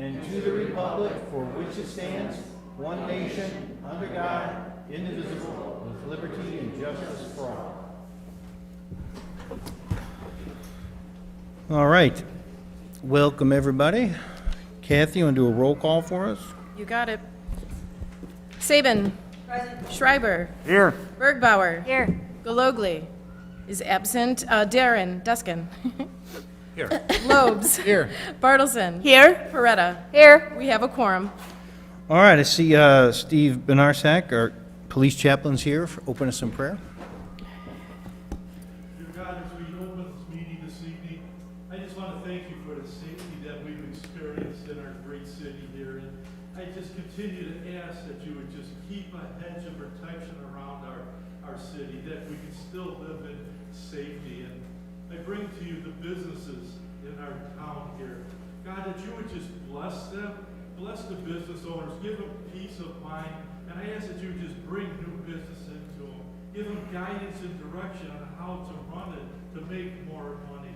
and to the republic for which it stands, one nation, under God, indivisible, with liberty and justice for all. All right. Welcome, everybody. Kathy, you want to do a roll call for us? You got it. Saban. Present. Schreiber. Here. Bergbauer. Here. Galogli is absent. Darren Duskin. Here. Lobes. Here. Bartleson. Here. Peretta. Here. We have a quorum. All right, I see Steve Benarsak, our police chaplain's here. Open us in prayer. Dear God, as we open this meeting this evening, I just want to thank you for the safety that we've experienced in our great city here. And I just continue to ask that you would just keep a hedge of protection around our city, that we can still live in safety. And I bring to you the businesses in our town here. God, that you would just bless them, bless the business owners, give them peace of mind. And I ask that you would just bring new business into them. Give them guidance and direction on how to run it to make more money.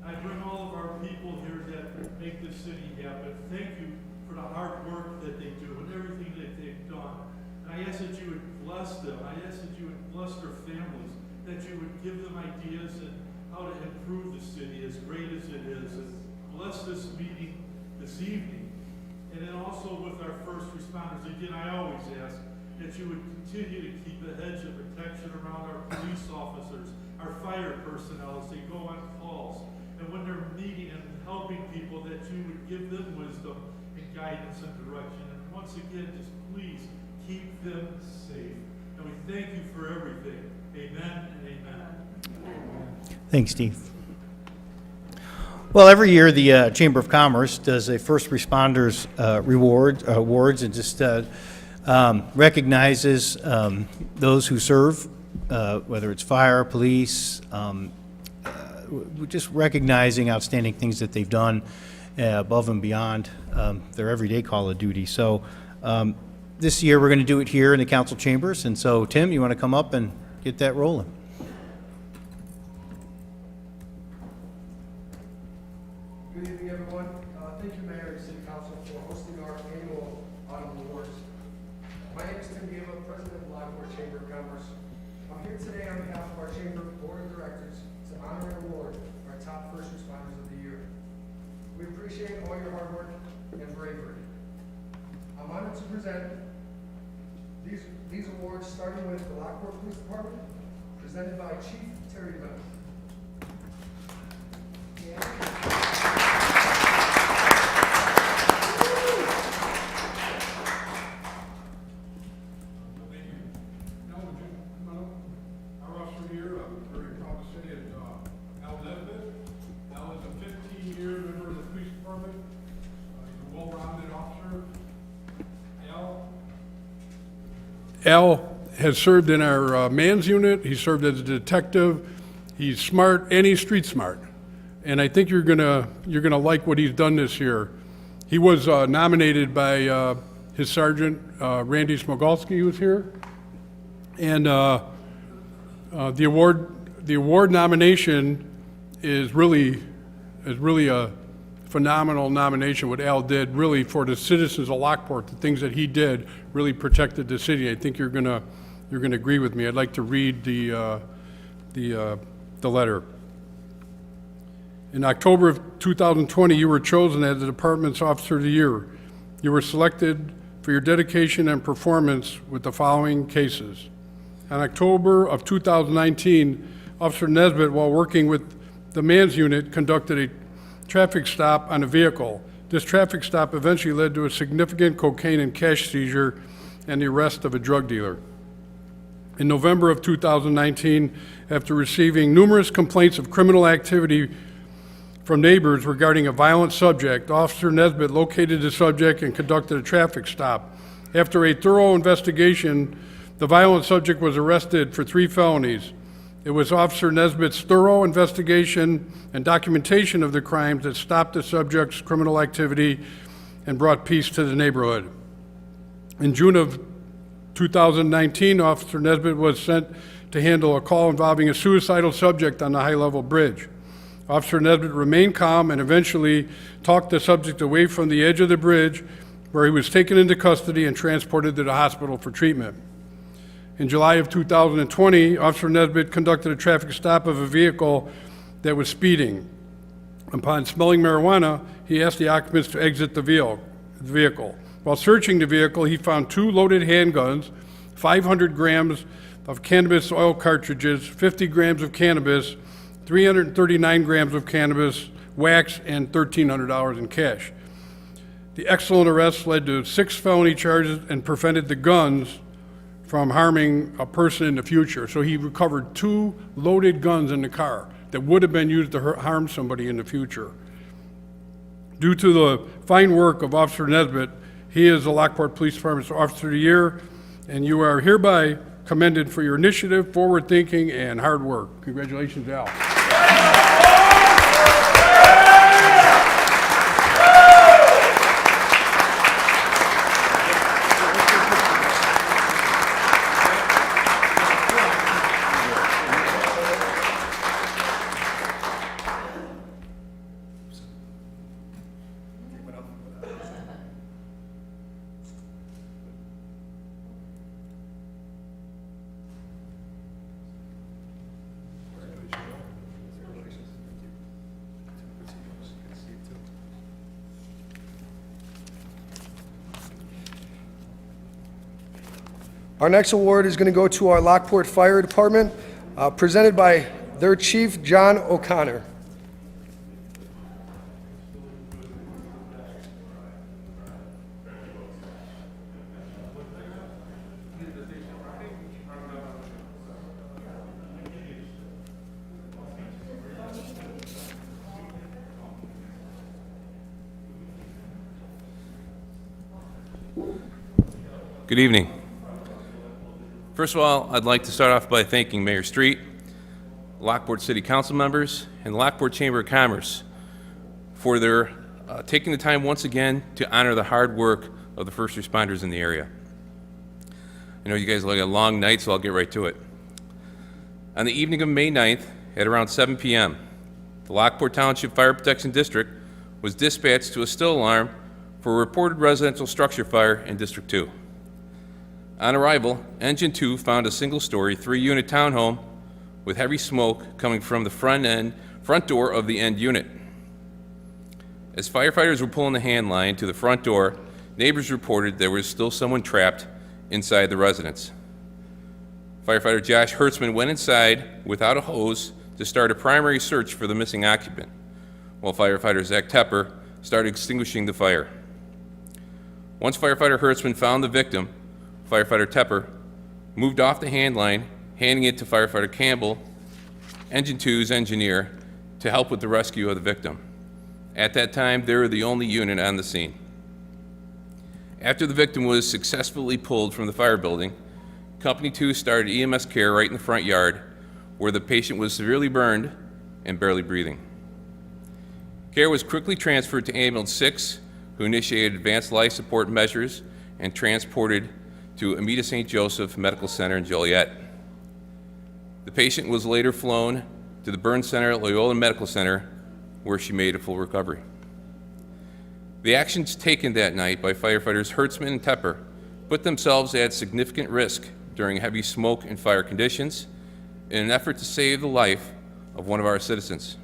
I bring all of our people here that make this city happen. Thank you for the hard work that they do and everything that they've done. And I ask that you would bless them. I ask that you would bless their families, that you would give them ideas and how to improve the city as great as it is. And bless this meeting this evening. And then also with our first responders, again, I always ask that you would continue to keep a hedge of protection around our police officers, our fire personnel as they go on calls. And when they're meeting and helping people, that you would give them wisdom and guidance and direction. And once again, just please keep them safe. And we thank you for everything. Amen and amen. Thanks, Steve. Well, every year the Chamber of Commerce does a first responders awards and just recognizes those who serve, whether it's fire, police, just recognizing outstanding things that they've done above and beyond their everyday call of duty. So this year we're going to do it here in the council chambers. And so, Tim, you want to come up and get that rolling? Good evening, everyone. Thank you, Mayor and City Council, for hosting our annual Autumn Awards. My name is Tim Gava, President of Lockport Chamber of Commerce. I'm here today on behalf of our Chamber Board of Directors to honor and award our top first responders of the year. We appreciate all your hard work and bravery. I'm honored to present these awards, starting with the Lockport Police Department, presented by Chief Terry Bennett. Al has served in our man's unit. He served as a detective. He's smart and he's street smart. And I think you're gonna like what he's done this year. He was nominated by his sergeant, Randy Smogalski, who was here. And the award nomination is really a phenomenal nomination. What Al did really for the citizens of Lockport, the things that he did really protected the city. I think you're gonna agree with me. I'd like to read the letter. In October of 2020, you were chosen as the department's Officer of the Year. You were selected for your dedication and performance with the following cases. In October of 2019, Officer Nesbitt, while working with the man's unit, conducted a traffic stop on a vehicle. This traffic stop eventually led to a significant cocaine and cash seizure and the arrest of a drug dealer. In November of 2019, after receiving numerous complaints of criminal activity from neighbors regarding a violent subject, Officer Nesbitt located the subject and conducted a traffic stop. After a thorough investigation, the violent subject was arrested for 3 felonies. It was Officer Nesbitt's thorough investigation and documentation of the crimes that stopped the subject's criminal activity and brought peace to the neighborhood. In June of 2019, Officer Nesbitt was sent to handle a call involving a suicidal subject on the high-level bridge. Officer Nesbitt remained calm and eventually talked the subject away from the edge of the bridge, where he was taken into custody and transported to the hospital for treatment. In July of 2020, Officer Nesbitt conducted a traffic stop of a vehicle that was speeding. Upon smelling marijuana, he asked the occupants to exit the vehicle. While searching the vehicle, he found 2 loaded handguns, 500 grams of cannabis oil cartridges, 50 grams of cannabis, 339 grams of cannabis wax, and $1,300 in cash. The excellent arrest led to 6 felony charges and prevented the guns from harming a person in the future. So he recovered 2 loaded guns in the car that would have been used to harm somebody in the future. Due to the fine work of Officer Nesbitt, he is the Lockport Police Department's Officer of the Year, and you are hereby commended for your initiative, forward thinking, and hard work. Congratulations, Al. Our next award is going to go to our Lockport Fire Department, presented by their chief, John O'Connor. Good evening. First of all, I'd like to start off by thanking Mayor Street, Lockport City Council members, and Lockport Chamber of Commerce for their taking the time once again to honor the hard work of the first responders in the area. I know you guys like a long night, so I'll get right to it. On the evening of May 9th, at around 7 p.m., the Lockport Township Fire Protection District was dispatched to a still alarm for a reported residential structure fire in District 2. On arrival, Engine 2 found a single-story, 3-unit townhome with heavy smoke coming from the front door of the end unit. As firefighters were pulling the hand line to the front door, neighbors reported there was still someone trapped inside the residence. Firefighter Josh Hertzman went inside without a hose to start a primary search for the missing occupant, while firefighter Zach Tepper started extinguishing the fire. Once firefighter Hertzman found the victim, Firefighter Tepper moved off the hand line, handing it to Firefighter Campbell, Engine 2's engineer, to help with the rescue of the victim. At that time, they were the only unit on the scene. After the victim was successfully pulled from the fire building, Company 2 started EMS care right in the front yard, where the patient was severely burned and barely breathing. Care was quickly transferred to Ambulance 6, who initiated advanced life support measures and transported to Amita St. Joseph Medical Center in Joliet. The patient was later flown to the Burn Center at Loyola Medical Center, where she made a full recovery. The actions taken that night by firefighters Hertzman and Tepper put themselves at significant risk during heavy smoke and fire conditions in an effort to save the life of one of our citizens.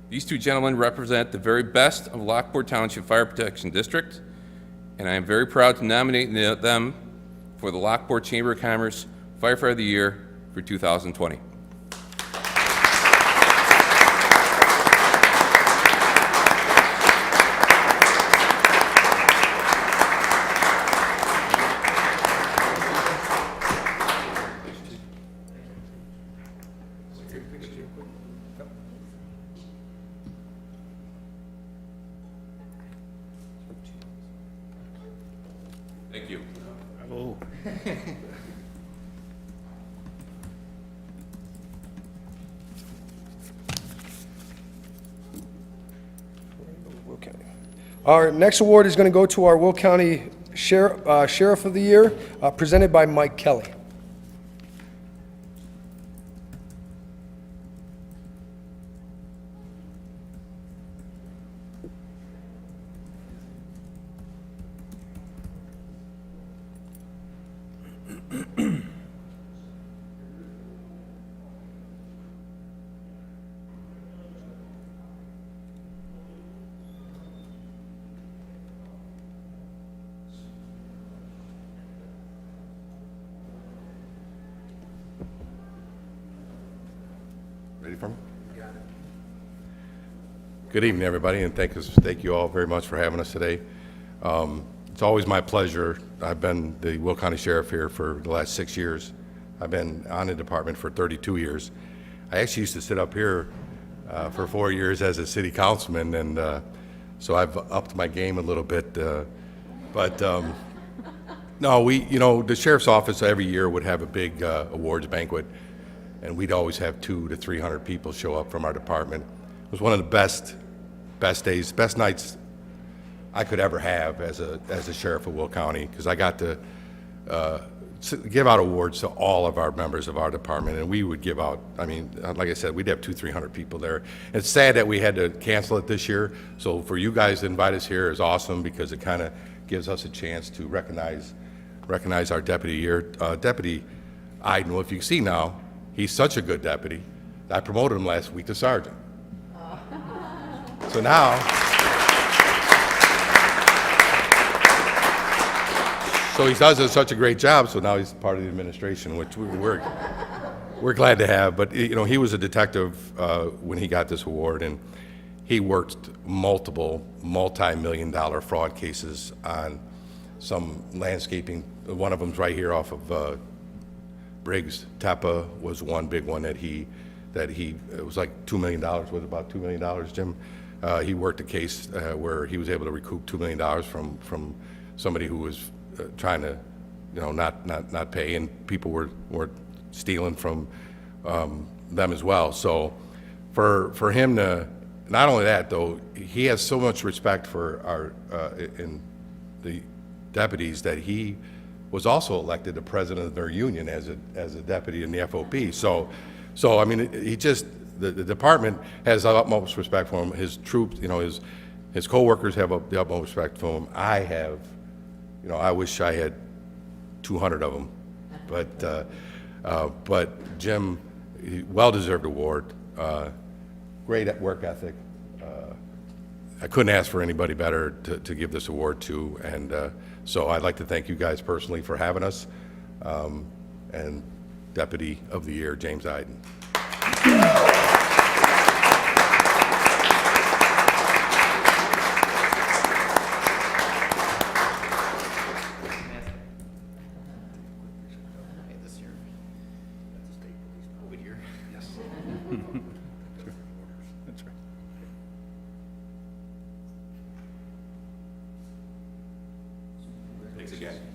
These 2 gentlemen represent the very best of Lockport Township Fire Protection District, and I am very proud to nominate them for the Lockport Chamber of Commerce Firefighter of the Year for 2020. Thank you. Oh. Okay. Our next award is going to go to our Will County Sheriff of the Year, presented by Mike Kelly. Ready for me? Good evening, everybody, and thank you all very much for having us today. It's always my pleasure. I've been the Will County Sheriff here for the last 6 years. I've been on the department for 32 years. I actually used to sit up here for 4 years as a city councilman, and so I've upped my game a little bit. No, the sheriff's office every year would have a big awards banquet, and we'd always have 200 to 300 people show up from our department. It was one of the best days, best nights I could ever have as a sheriff of Will County, because I got to give out awards to all of our members of our department, and we would give out, I mean, like I said, we'd have 200-300 people there. It's sad that we had to cancel it this year, so for you guys to invite us here is awesome, because it kind of gives us a chance to recognize our deputy here. Deputy Iden, if you see now, he's such a good deputy. I promoted him last week to sergeant. So now, so he does such a great job, so now he's part of the administration, which we're glad to have. But he was a detective when he got this award, and he worked multiple multi-million-dollar fraud cases on some landscaping. One of them's right here off of Briggs. Tepa was one big one that it was like $2 million, was about $2 million, Jim. He worked a case where he was able to recoup $2 million from somebody who was trying to, not pay, and people were stealing from them as well. So for him to, not only that though, he has so much respect for in the deputies that he was also elected the president of their union as a deputy in the FOP. So I mean, the department has the utmost respect for him. His troops, his co-workers have the utmost respect for him. I have, I wish I had 200 of them, but Jim, well-deserved award, great work ethic. I couldn't ask for anybody better to give this award to, and so I'd like to thank you guys personally for having us, and Deputy of the Year, James Iden.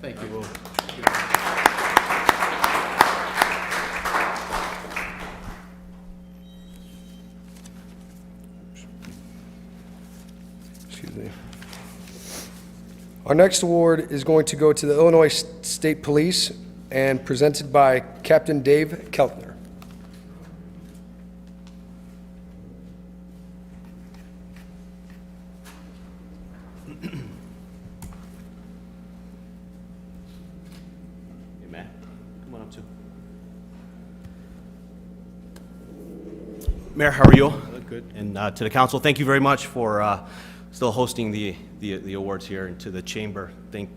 Thank you, Will. Excuse me. Our next award is going to go to the Illinois State Police and presented by Captain Dave Keltner. Mayor, how are you? Good. And to the council, thank you very much for still hosting the awards here, and to the chamber, thank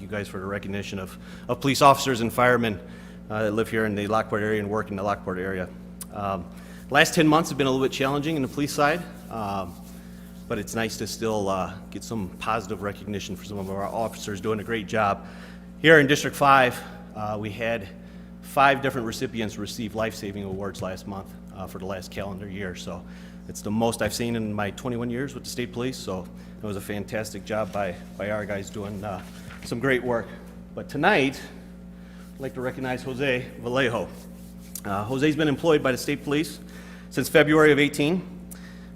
you guys for the recognition of police officers and firemen that live here in the Lockport area and work in the Lockport area. Last 10 months have been a little bit challenging in the police side, but it's nice to still get some positive recognition for some of our officers doing a great job. Here in District 5, we had 5 different recipients receive life-saving awards last month for the last calendar year. So it's the most I've seen in my 21 years with the state police. So it was a fantastic job by our guys doing some great work. But tonight, I'd like to recognize Jose Vallejo. Jose's been employed by the state police since February of 18.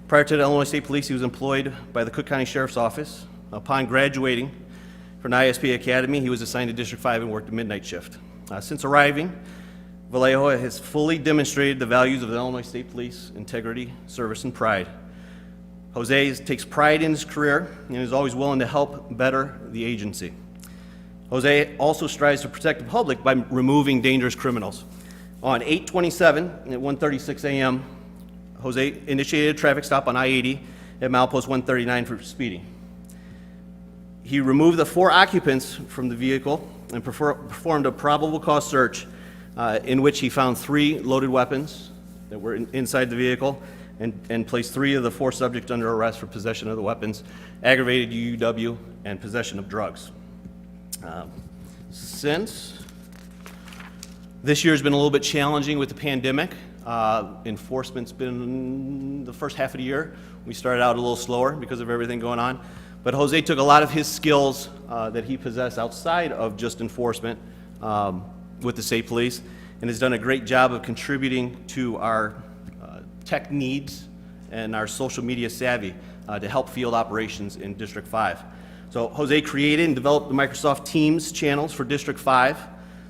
Prior to the Illinois State Police, he was employed by the Cook County Sheriff's Office. Upon graduating from the ISP Academy, he was assigned to District 5 and worked a midnight shift. Since arriving, Vallejo has fully demonstrated the values of the Illinois State Police: integrity, service, and pride. Jose takes pride in his career and is always willing to help better the agency. Jose also strives to protect the public by removing dangerous criminals. On 8/27 at 1:36 a.m., Jose initiated a traffic stop on I-80 at milepost 139 for speeding. He removed the 4 occupants from the vehicle and performed a probable cause search in which he found 3 loaded weapons, that were inside the vehicle and placed 3 of the 4 subjects under arrest for possession of the weapons, aggravated UUW, and possession of drugs. Since this year's been a little bit challenging with the pandemic, enforcement's been the first half of the year. We started out a little slower because of everything going on. But Jose took a lot of his skills that he possessed outside of just enforcement with the state police and has done a great job of contributing to our tech needs and our social media savvy to help field operations in District 5. So Jose created and developed the Microsoft Teams channels for District 5,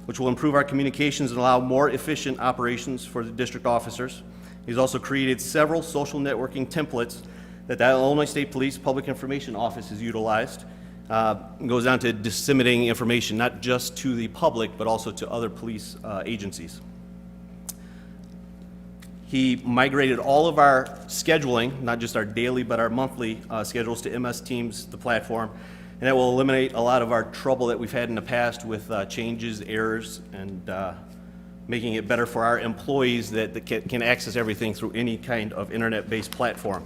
which will improve our communications and allow more efficient operations for the district officers. He's also created several social networking templates that the Illinois State Police Public Information Office has utilized. It goes down to disseminating information, not just to the public, but also to other police agencies. He migrated all of our scheduling, not just our daily, but our monthly schedules to MS Teams, the platform, and that will eliminate a lot of our trouble that we've had in the past with changes, errors, and making it better for our employees that can access everything through any kind of internet-based platform.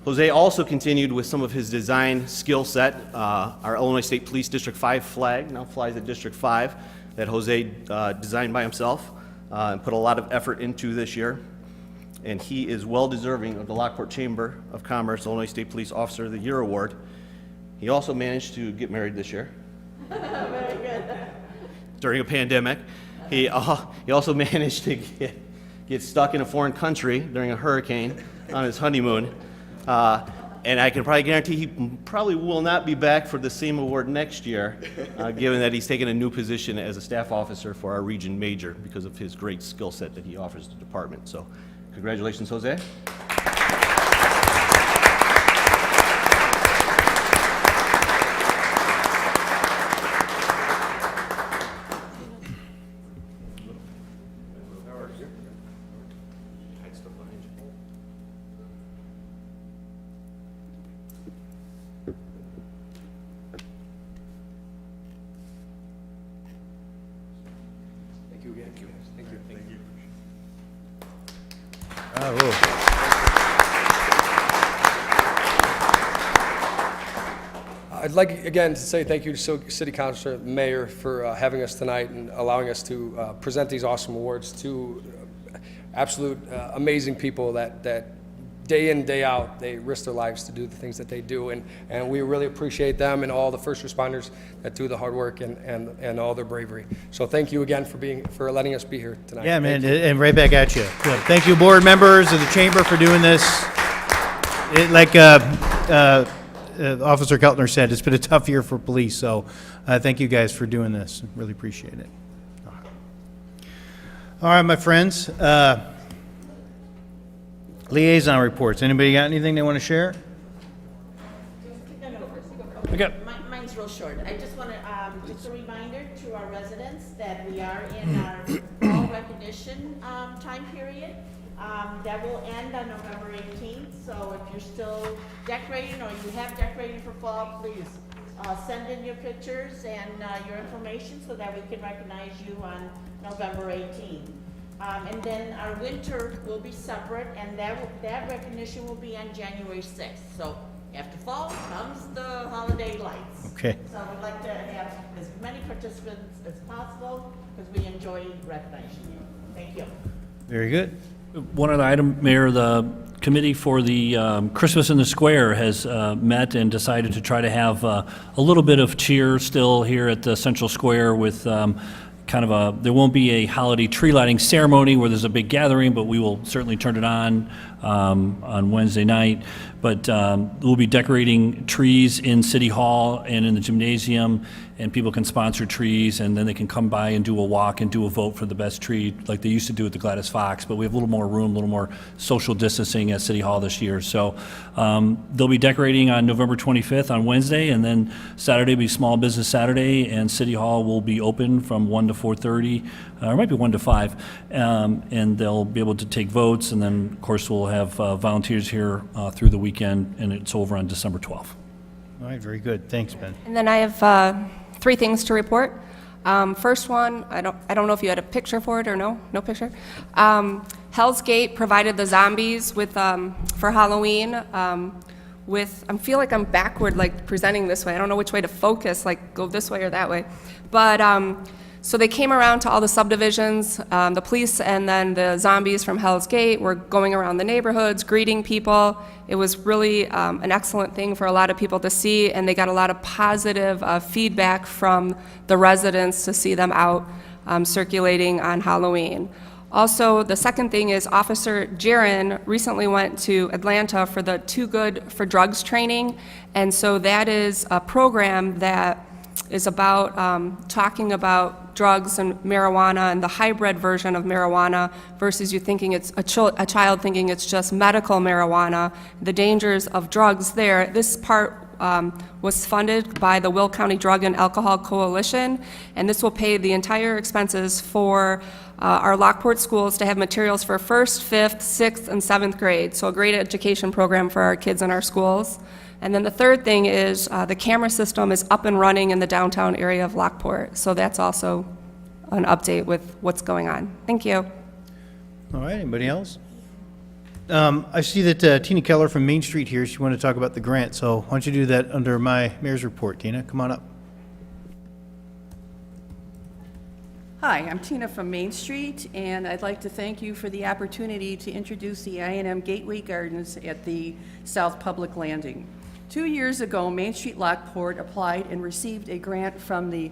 Jose also continued with some of his design skill set. Our Illinois State Police District 5 flag now flies at District 5 that Jose designed by himself and put a lot of effort into this year. And he is well deserving of the Lockport Chamber of Commerce Illinois State Police Officer of the Year Award. He also managed to get married this year. Very good. During a pandemic. He also managed to get stuck in a foreign country during a hurricane on his honeymoon. And I can probably guarantee he probably will not be back for the same award next year, given that he's taken a new position as a staff officer for our region major because of his great skill set that he offers the department. So congratulations, Jose. Thank you again. Thank you. Thank you. I'd like, again, to say thank you to City Councilor, Mayor, for having us tonight and allowing us to present these awesome awards to absolute amazing people that day in, day out, they risk their lives to do the things that they do, and we really appreciate them and all the first responders that do the hard work and all their bravery. So thank you again for letting us be here tonight. Yeah, man, and right back at you. Good. Thank you, board members of the chamber, for doing this. Like Officer Keltner said, it's been a tough year for police, so thank you guys for doing this. Really appreciate it. All right, my friends. Liaison reports. Anybody got anything they want to share? Okay. Mine's real short. I just want to, just a reminder to our residents that we are in our fall recognition time period. That will end on November 18th, so if you're still decorating or you have decorated for fall, please send in your pictures and your information so that we can recognize you on November 18th. And then our winter will be separate, and that recognition will be on January 6th. So after fall comes the holiday lights. Okay. So we'd like to have as many participants as possible because we enjoy recognizing you. Thank you. Very good. One other item, Mayor, the committee for the Christmas in the Square has met and decided to try to have a little bit of cheer still here at the Central Square with there won't be a holiday tree lighting ceremony where there's a big gathering, but we will certainly turn it on Wednesday night. But we'll be decorating trees in City Hall and in the gymnasium, and people can sponsor trees, and then they can come by and do a walk and do a vote for the best tree like they used to do at the Gladys Fox. But we have a little more room, a little more social distancing at City Hall this year. So they'll be decorating on November 25th on Wednesday, and then Saturday will be Small Business Saturday, and City Hall will be open from 1 to 4:30, or it might be 1 to 5, and they'll be able to take votes, and then, of course, we'll have volunteers here through the weekend, and it's over on December 12th. All right, very good. Thanks, Ben. And then I have 3 things to report. First one, I don't know if you had a picture for it or no picture. Hell's Gate provided the zombies with, for Halloween, I feel like I'm backward, like presenting this way. I don't know which way to focus, like go this way or that way. But so they came around to all the subdivisions. The police and then the zombies from Hell's Gate were going around the neighborhoods, greeting people. It was really an excellent thing for a lot of people to see, and they got a lot of positive feedback from the residents to see them out circulating on Halloween. Also, the second thing is Officer Jaron recently went to Atlanta for the Too Good for Drugs training, and so that is a program that is about talking about drugs and marijuana and the hybrid version of marijuana versus you thinking it's a child thinking it's just medical marijuana, the dangers of drugs there. This part was funded by the Will County Drug and Alcohol Coalition, and this will pay the entire expenses for our Lockport schools to have materials for 1st, 5th, 6th, and 7th grade, so a great education program for our kids in our schools. And then the third thing is the camera system is up and running in the downtown area of Lockport, so that's also an update with what's going on. Thank you. All right, anybody else? I see that Tina Keller from Main Street here, she wanted to talk about the grant, so why don't you do that under my mayor's report, Tina? Come on up. Hi, I'm Tina from Main Street, and I'd like to thank you for the opportunity to introduce the I&M Gateway Gardens at the South Public Landing. 2 years ago, Main Street Lockport applied and received a grant from the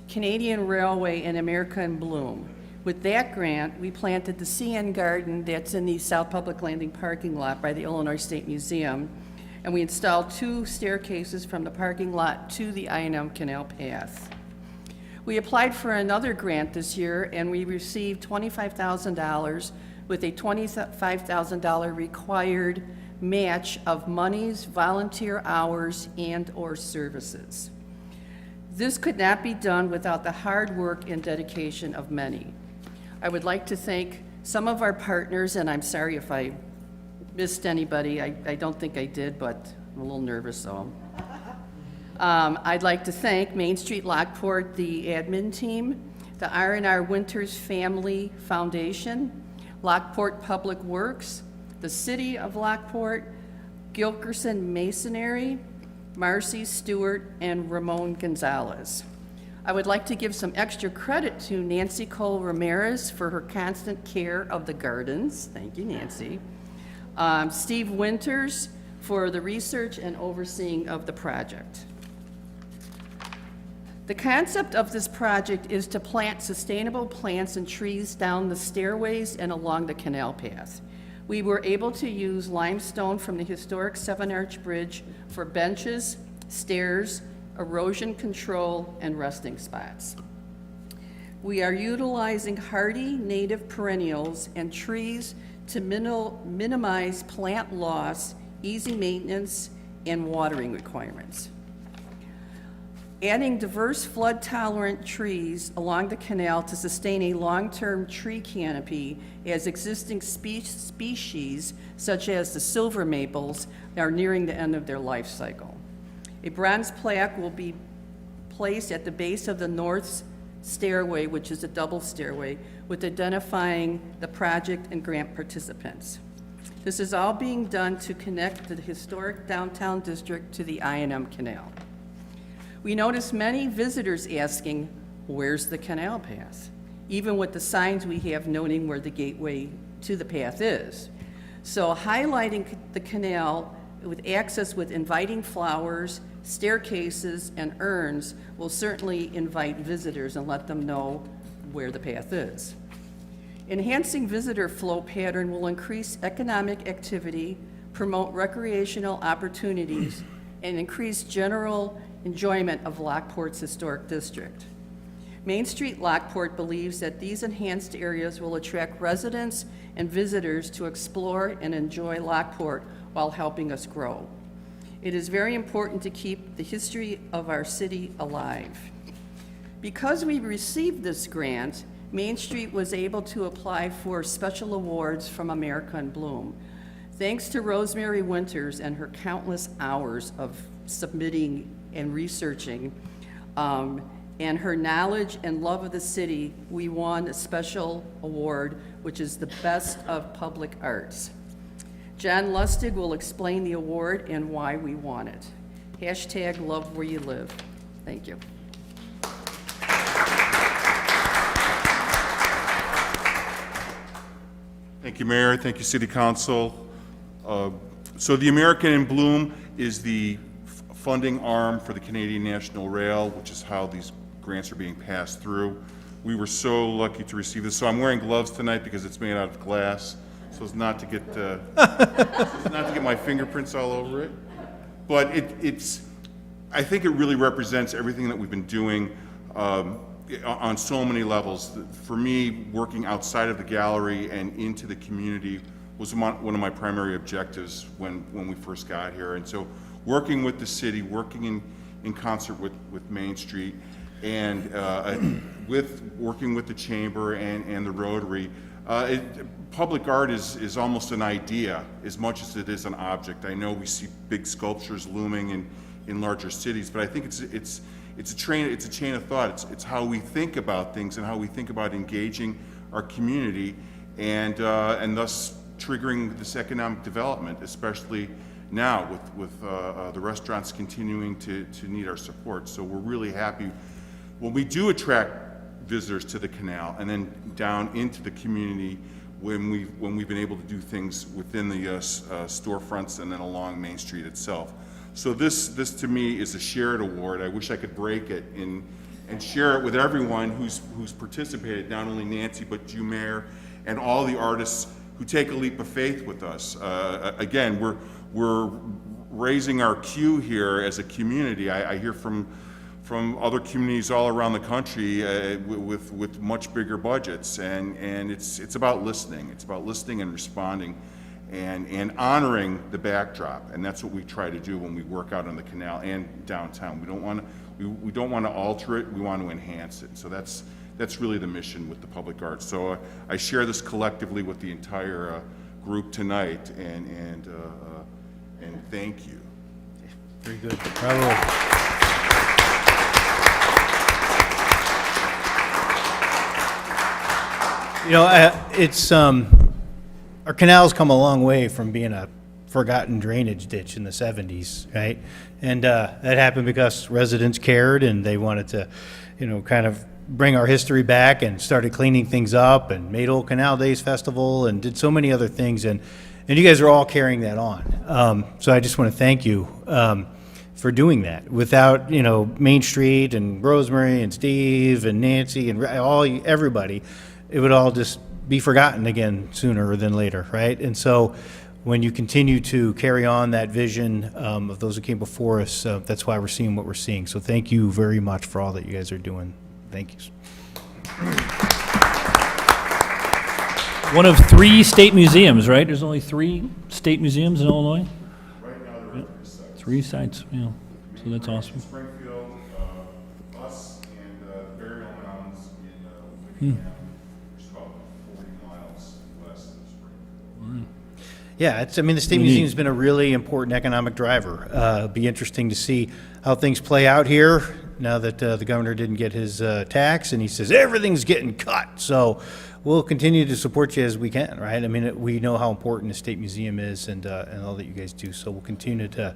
Canadian Railway and America in Bloom. With that grant, we planted the CN Garden that's in the South Public Landing parking lot by the Illinois State Museum, and we installed 2 staircases from the parking lot to the I&M Canal Path. We applied for another grant this year, and we received $25,000 with a $25,000 required match of monies, volunteer hours, and/or services. This could not be done without the hard work and dedication of many. I would like to thank some of our partners, and I'm sorry if I missed anybody. I don't think I did, but I'm a little nervous, so. I'd like to thank Main Street Lockport, the admin team, the R&R Winters Family Foundation, Lockport Public Works, the City of Lockport, Gilkerson Masonry, Marcy Stewart, and Ramon Gonzalez. I would like to give some extra credit to Nancy Cole Ramirez for her constant care of the gardens. Thank you, Nancy. Steve Winters for the research and overseeing of the project. The concept of this project is to plant sustainable plants and trees down the stairways and along the canal path. We were able to use limestone from the historic Seven Arch Bridge for benches, stairs, erosion control, and resting spots. We are utilizing hardy native perennials and trees to minimize plant loss, easy maintenance, and watering requirements. Adding diverse flood-tolerant trees along the canal to sustain a long-term tree canopy as existing species, such as the silver maples, are nearing the end of their life cycle. A bronze plaque will be placed at the base of the north stairway, which is a double stairway, with identifying the project and grant participants. This is all being done to connect the historic downtown district to the I&M Canal. We notice many visitors asking, where's the canal path? Even with the signs we have noting where the gateway to the path is. So highlighting the canal with access with inviting flowers, staircases, and urns will certainly invite visitors and let them know where the path is. Enhancing visitor flow pattern will increase economic activity, promote recreational opportunities, and increase general enjoyment of Lockport's historic district. Main Street Lockport believes that these enhanced areas will attract residents and visitors to explore and enjoy Lockport while helping us grow. It is very important to keep the history of our city alive. Because we received this grant, Main Street was able to apply for special awards from America in Bloom. Thanks to Rosemary Winters and her countless hours of submitting and researching, and her knowledge and love of the city, we won a special award, which is the Best of Public Arts. John Lustig will explain the award and why we won it. Hashtag love where you live. Thank you. Thank you, Mayor. Thank you, City Council. So the American in Bloom is the funding arm for the Canadian National Rail, which is how these grants are being passed through. We were so lucky to receive this. So I'm wearing gloves tonight because it's made out of glass, so as not to get my fingerprints all over it. But I think it really represents everything that we've been doing on so many levels. For me, working outside of the gallery and into the community was one of my primary objectives when we first got here. And so working with the city, working in concert with Main Street, and working with the Chamber and the Rotary, public art is almost an idea as much as it is an object. I know we see big sculptures looming in larger cities, but I think it's a chain of thought. It's how we think about things and how we think about engaging our community, and thus triggering this economic development, especially now with the restaurants continuing to need our support. So we're really happy when we do attract visitors to the canal and then down into the community when we've been able to do things within the storefronts and then along Main Street itself. So this to me is a shared award. I wish I could break it and share it with everyone who's participated, not only Nancy, but you, Mayor, and all the artists who take a leap of faith with us. Again, we're raising our queue here as a community. I hear from other communities all around the country with much bigger budgets, and it's about listening. It's about listening and responding and honoring the backdrop, and that's what we try to do when we work out on the canal and downtown. We don't want to alter it. We want to enhance it. So that's really the mission with the public arts. So I share this collectively with the entire group tonight, and thank you. Very good. Bravo. You know, it's our canal's come a long way from being a forgotten drainage ditch in the 70s, right? And that happened because residents cared and they wanted to, kind of bring our history back, and started cleaning things up and made Old Canal Days Festival and did so many other things. And you guys are all carrying that on. So I just want to thank you for doing that. Without, Main Street and Rosemary and Steve and Nancy and everybody, it would all just be forgotten again sooner than later, right? And so when you continue to carry on that vision of those who came before us, that's why we're seeing what we're seeing. So thank you very much for all that you guys are doing. Thank you. One of 3 state museums, right? There's only 3 state museums in Illinois? Right now there are 3 sites, yeah. So that's awesome. Springfield, us, and the burial mounds in Whittingham, which is about 40 miles west of Springfield. Yeah, the State Museum's been a really important economic driver. It'll be interesting to see how things play out here now that the governor didn't get his tax, and he says everything's getting cut. So we'll continue to support you as we can, right? We know how important the State Museum is and all that you guys do. So we'll continue to.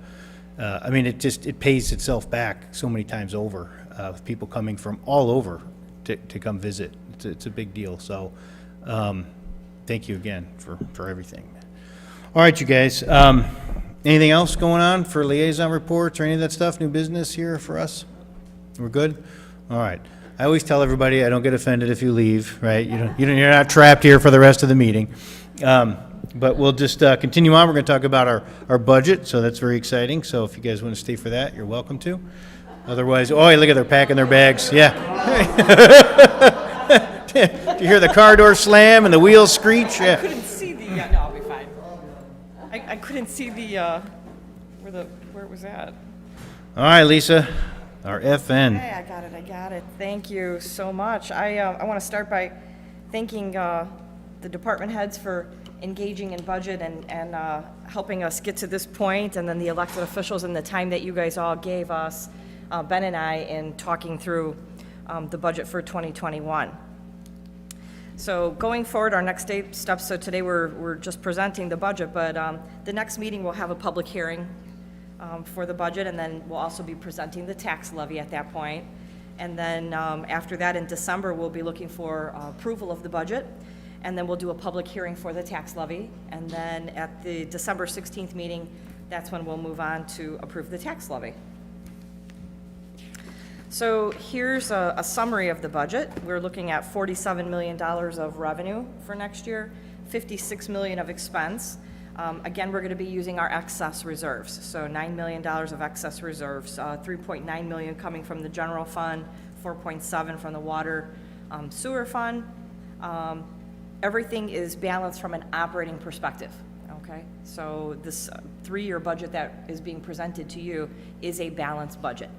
It pays itself back so many times over with people coming from all over to come visit. It's a big deal. So thank you again for everything. All right, you guys. Anything else going on for liaison reports or any of that stuff? New business here for us? We're good? All right. I always tell everybody I don't get offended if you leave, right? You're not trapped here for the rest of the meeting. But we'll just continue on. We're going to talk about our budget, so that's very exciting. So if you guys want to stay for that, you're welcome to. Otherwise, look at they're packing their bags. Yeah. Do you hear the car door slam and the wheels screech? Yeah. I couldn't see the, no, I'll be fine. I couldn't see the, where it was at. All right, Lisa, our FN. Hey, I got it. Thank you so much. I want to start by thanking the department heads for engaging in budget and helping us get to this point, and then the elected officials and the time that you guys all gave us, Ben and I, in talking through the budget for 2021. So going forward, our next steps, so today we're just presenting the budget, but the next meeting we'll have a public hearing for the budget, and then we'll also be presenting the tax levy at that point. And then after that, in December, we'll be looking for approval of the budget, and then we'll do a public hearing for the tax levy. And then at the December 16th meeting, that's when we'll move on to approve the tax levy. So here's a summary of the budget. We're looking at $47 million of revenue for next year, $56 million of expense. Again, we're going to be using our excess reserves. So $9 million of excess reserves, $3.9 million coming from the general fund, $4.7 from the water sewer fund. Everything is balanced from an operating perspective. Okay, so this three-year budget that is being presented to you is a balanced budget.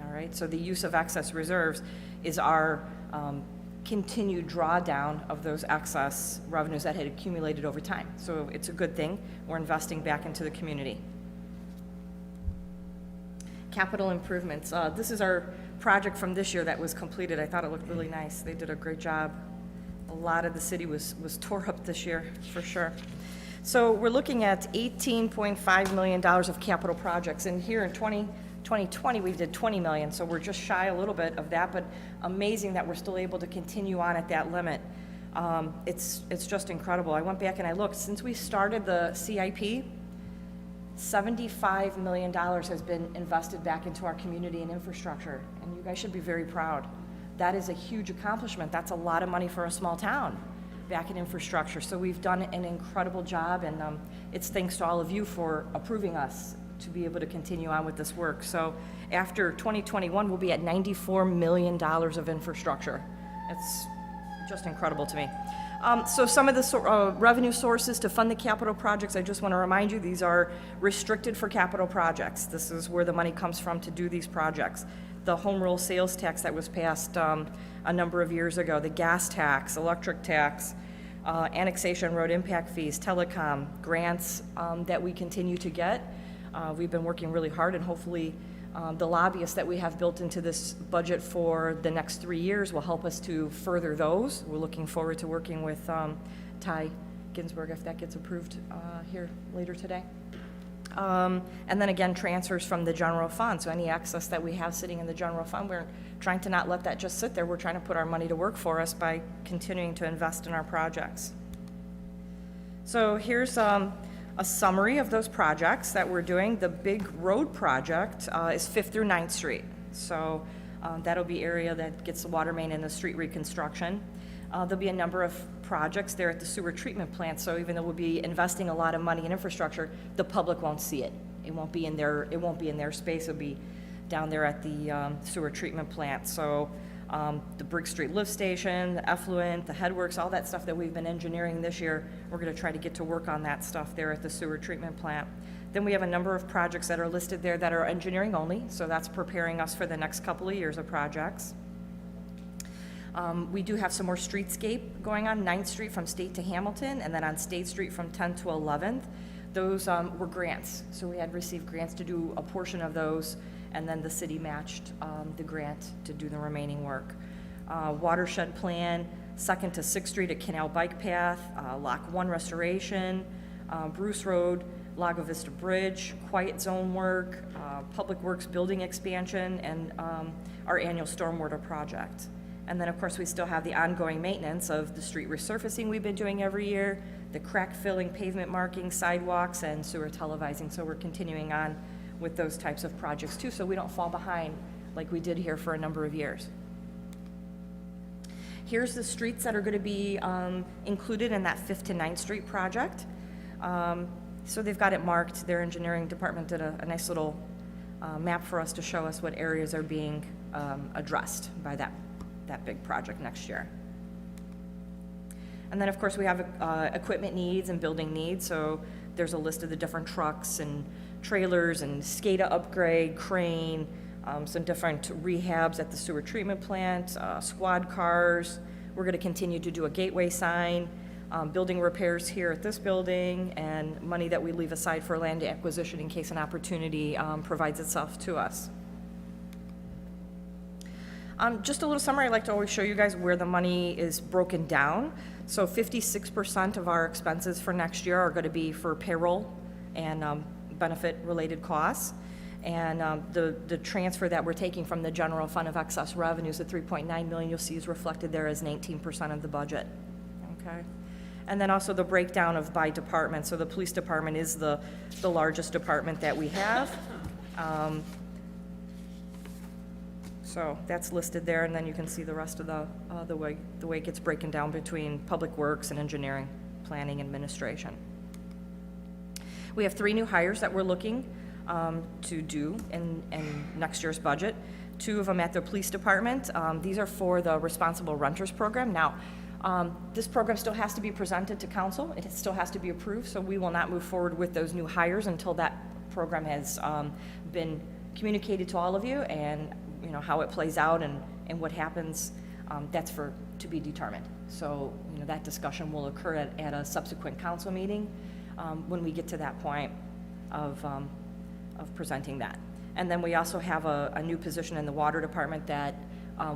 All right, so the use of excess reserves is our continued drawdown of those excess revenues that had accumulated over time. So it's a good thing. We're investing back into the community. Capital improvements. This is our project from this year that was completed. I thought it looked really nice. They did a great job. A lot of the city was tore up this year, for sure. So we're looking at $18.5 million of capital projects. And here in 2020, we did $20 million, so we're just shy a little bit of that, but amazing that we're still able to continue on at that limit. It's just incredible. I went back and I looked. Since we started the CIP, $75 million has been invested back into our community and infrastructure, and you guys should be very proud. That is a huge accomplishment. That's a lot of money for a small town back in infrastructure. So we've done an incredible job, and it's thanks to all of you for approving us to be able to continue on with this work. So after 2021, we'll be at $94 million of infrastructure. It's just incredible to me. So some of the revenue sources to fund the capital projects, I just want to remind you, these are restricted for capital projects. This is where the money comes from to do these projects. The home rule sales tax that was passed a number of years ago, the gas tax, electric tax, annexation, road impact fees, telecom, grants that we continue to get. We've been working really hard, and hopefully the lobbyists that we have built into this budget for the next 3 years will help us to further those. We're looking forward to working with Ty Ginsburg if that gets approved here later today. And then again, transfers from the general fund. So any excess that we have sitting in the general fund, we're trying to not let that just sit there. We're trying to put our money to work for us by continuing to invest in our projects. So here's a summary of those projects that we're doing. The big road project is 5th through 9th Street. So that'll be area that gets the water main and the street reconstruction. There'll be a number of projects there at the sewer treatment plant, so even though we'll be investing a lot of money in infrastructure, the public won't see it. It won't be in their space. It'll be down there at the sewer treatment plant. So the Brick Street lift station, the effluent, the headworks, all that stuff that we've been engineering this year, we're going to try to get to work on that stuff there at the sewer treatment plant. Then we have a number of projects that are listed there that are engineering only, so that's preparing us for the next couple of years of projects. We do have some more streetscape going on, 9th Street from State to Hamilton, and then on State Street from 10th to 11th. Those were grants, so we had received grants to do a portion of those, and then the city matched the grant to do the remaining work. Watershed plan, 2nd to 6th Street at Canal Bike Path, Lock 1 restoration, Bruce Road, Lago Vista Bridge, quiet zone work, Public Works building expansion, and our annual stormwater project. And then, of course, we still have the ongoing maintenance of the street resurfacing we've been doing every year, the crack filling, pavement marking, sidewalks, and sewer televising. So we're continuing on with those types of projects too, so we don't fall behind like we did here for a number of years. Here's the streets that are going to be included in that 5th to 9th Street project. So they've got it marked. Their engineering department did a nice little map for us to show us what areas are being addressed by that big project next year. And then, of course, we have equipment needs and building needs. So there's a list of the different trucks and trailers and SCADA upgrade, crane, some different rehabs at the sewer treatment plant, squad cars. We're going to continue to do a gateway sign, building repairs here at this building, and money that we leave aside for land acquisition in case an opportunity provides itself to us. Just a little summary, I like to always show you guys where the money is broken down. So 56% of our expenses for next year are going to be for payroll and benefit-related costs. And the transfer that we're taking from the general fund of excess revenues, the 3.9 million you'll see is reflected there as 19% of the budget. Okay. And then also the breakdown of by department. So the police department is the largest department that we have. So that's listed there, and then you can see the rest of the way it gets broken down between public works and engineering, planning, administration. We have 3 new hires that we're looking to do in next year's budget. 2 of them at the police department. These are for the Responsible Renters Program. Now, this program still has to be presented to council. It still has to be approved, so we will not move forward with those new hires until that program has been communicated to all of you, and you know how it plays out and what happens. That's to be determined. So you know that discussion will occur at a subsequent council meeting when we get to that point of presenting that. And then we also have a new position in the water department that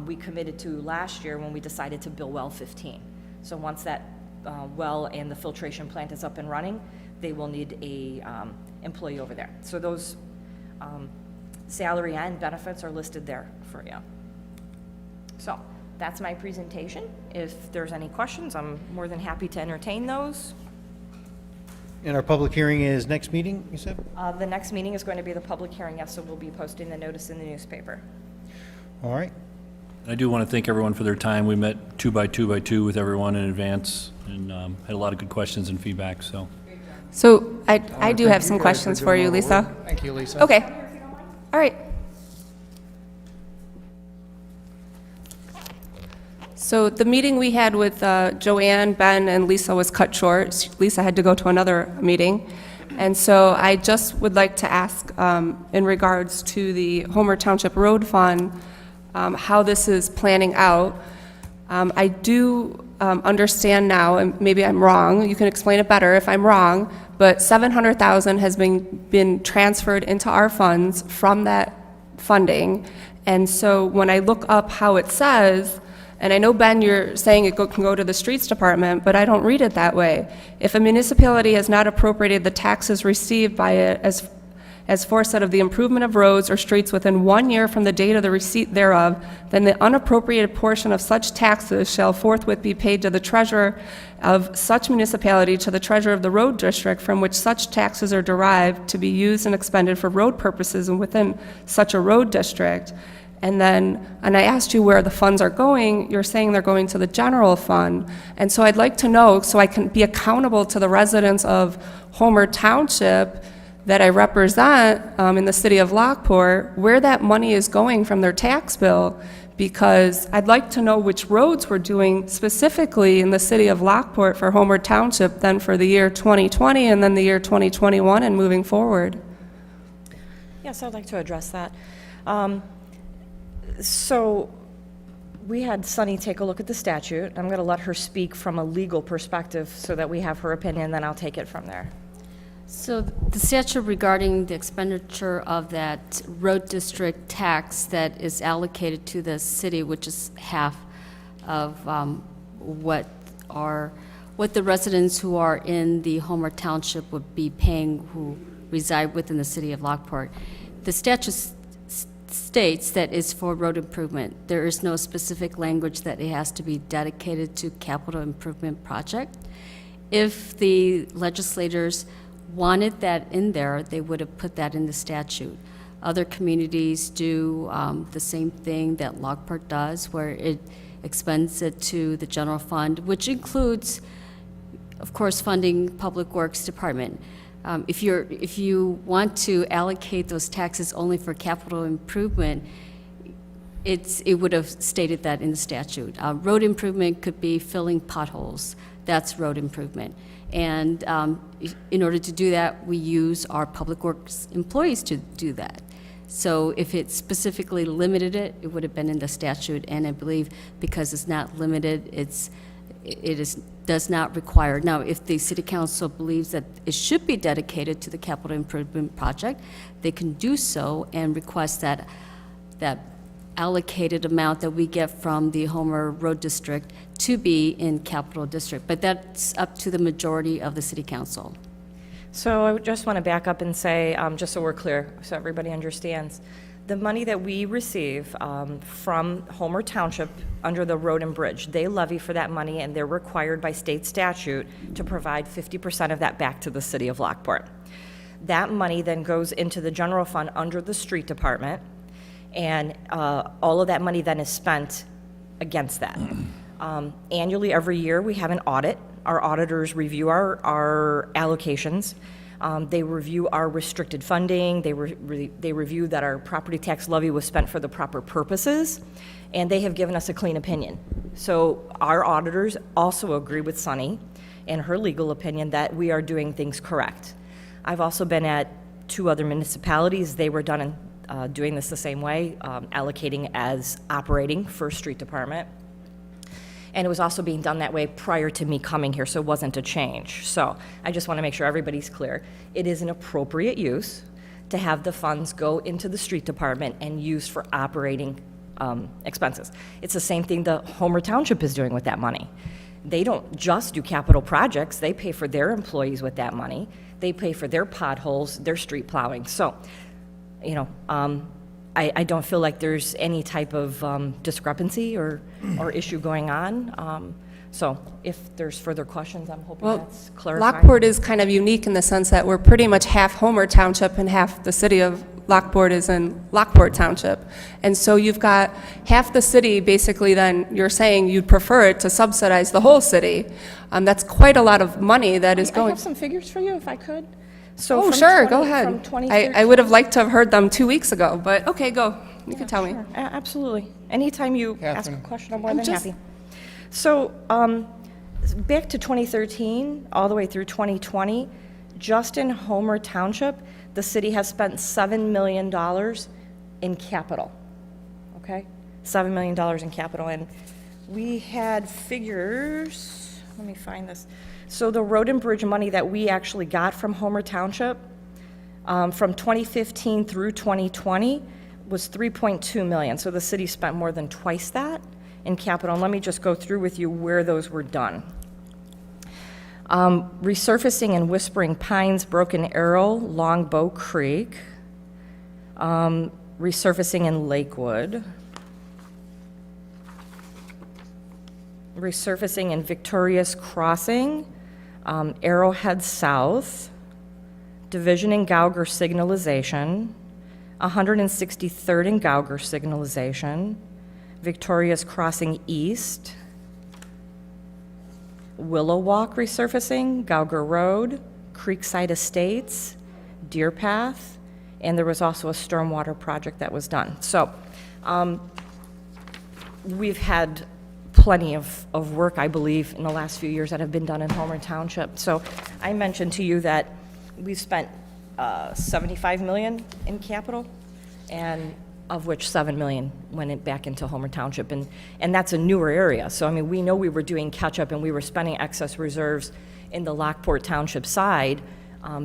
we committed to last year when we decided to build well 15. So once that well and the filtration plant is up and running, they will need a employee over there. So those salary and benefits are listed there for you. So that's my presentation. If there's any questions, I'm more than happy to entertain those. And our public hearing is next meeting, you said? The next meeting is going to be the public hearing, yes, so we'll be posting the notice in the newspaper. All right. I do want to thank everyone for their time. We met 2 by 2 by 2 with everyone in advance and had a lot of good questions and feedback, so. So I do have some questions for you, Lisa. Thank you, Lisa. Okay. All right. So the meeting we had with Joanne, Ben, and Lisa was cut short. Lisa had to go to another meeting. And so I just would like to ask, in regards to the Homer Township Road Fund, how this is planning out. I do understand now, and maybe I'm wrong, you can explain it better if I'm wrong, but $700,000 has been transferred into our funds from that funding. And so when I look up how it says, and I know, Ben, you're saying it can go to the streets department, but I don't read it that way. If a municipality has not appropriated the taxes received by it as foresaid of the improvement of roads or streets within 1 year from the date of the receipt thereof, then the unappropriated portion of such taxes shall forthwith be paid to the treasurer of such municipality, to the treasurer of the road district from which such taxes are derived, to be used and expended for road purposes and within such a road district. And I asked you where the funds are going. You're saying they're going to the general fund. And so I'd like to know, so I can be accountable to the residents of Homer Township that I represent in the city of Lockport, where that money is going from their tax bill, because I'd like to know which roads we're doing specifically in the city of Lockport for Homer Township, then for the year 2020 and then the year 2021 and moving forward. Yes, I'd like to address that. So we had Sunny take a look at the statute. I'm going to let her speak from a legal perspective so that we have her opinion, then I'll take it from there. So the statute regarding the expenditure of that road district tax that is allocated to the city, which is half of what the residents who are in the Homer Township would be paying who reside within the city of Lockport. The statute states that it's for road improvement. There is no specific language that it has to be dedicated to capital improvement project. If the legislators wanted that in there, they would have put that in the statute. Other communities do the same thing that Lockport does, where it expends it to the general fund, which includes, of course, funding Public Works Department. If you want to allocate those taxes only for capital improvement, it would have stated that in the statute. Road improvement could be filling potholes. That's road improvement. And in order to do that, we use our Public Works employees to do that. So if it specifically limited it, it would have been in the statute. And I believe because it's not limited, does not require. Now, if the City Council believes that it should be dedicated to the capital improvement project, they can do so and request that allocated amount that we get from the Homer Road District to be in Capital District, but that's up to the majority of the city council. So I just want to back up and say, just so we're clear, so everybody understands, the money that we receive from Homer Township under the road and bridge, they levy for that money, and they're required by state statute to provide 50% of that back to the city of Lockport. That money then goes into the general fund under the street department, and all of that money then is spent against that. Annually, every year, we have an audit. Our auditors review our allocations. They review our restricted funding. They review that our property tax levy was spent for the proper purposes, and they have given us a clean opinion. So our auditors also agree with Sunny and her legal opinion that we are doing things correct. I've also been at 2 other municipalities. They were done in doing this the same way, allocating as operating for street department. And it was also being done that way prior to me coming here, so it wasn't a change. So I just want to make sure everybody's clear. It is an appropriate use to have the funds go into the street department and used for operating expenses. It's the same thing the Homer Township is doing with that money. They don't just do capital projects. They pay for their employees with that money. They pay for their potholes, their street plowing. So, you know, I don't feel like there's any type of discrepancy or issue going on. So if there's further questions, I'm hoping that's clarified. Lockport is kind of unique in the sense that we're pretty much half Homer Township and half the city of Lockport is in Lockport Township. And so you've got half the city, basically, then you're saying you'd prefer it to subsidize the whole city. That's quite a lot of money that is I going. have some figures for you, if I could. So Oh, from sure, 20 go from ahead. 2013 I would have liked to have heard them 2 weeks ago, but okay, go. You can tell me. Sure, absolutely. Anytime you ask a question, I'm more than just- happy. So, back to 2013, all the way through 2020, just in Homer Township, the city has spent $7 million in capital, okay? $7 million in capital, and we had figures, let me find this. So the road and bridge money that we actually got from Homer Township from 2015 through 2020 was $3.2 million. So the city spent more than twice that in capital. And let me just go through with you where those were done. Resurfacing in Whispering Pines, Broken Arrow, Longbow Creek. Resurfacing in Lakewood. Resurfacing in Victoria's Crossing, Arrowhead South, Division and Gauger Signalization, 163rd and Gauger Signalization, Victoria's Crossing East, Willow Walk resurfacing, Gauger Road, Creekside Estates, Deer Path, and there was also a stormwater project that was done. So we've had plenty of work, I believe, in the last few years that have been done in Homer Township. So I mentioned to you that we've spent $75 million in capital, and of which $7 million went back into Homer Township, and that's a newer area. So I mean, we know we were doing catch-up and we were spending excess reserves in the Lockport Township side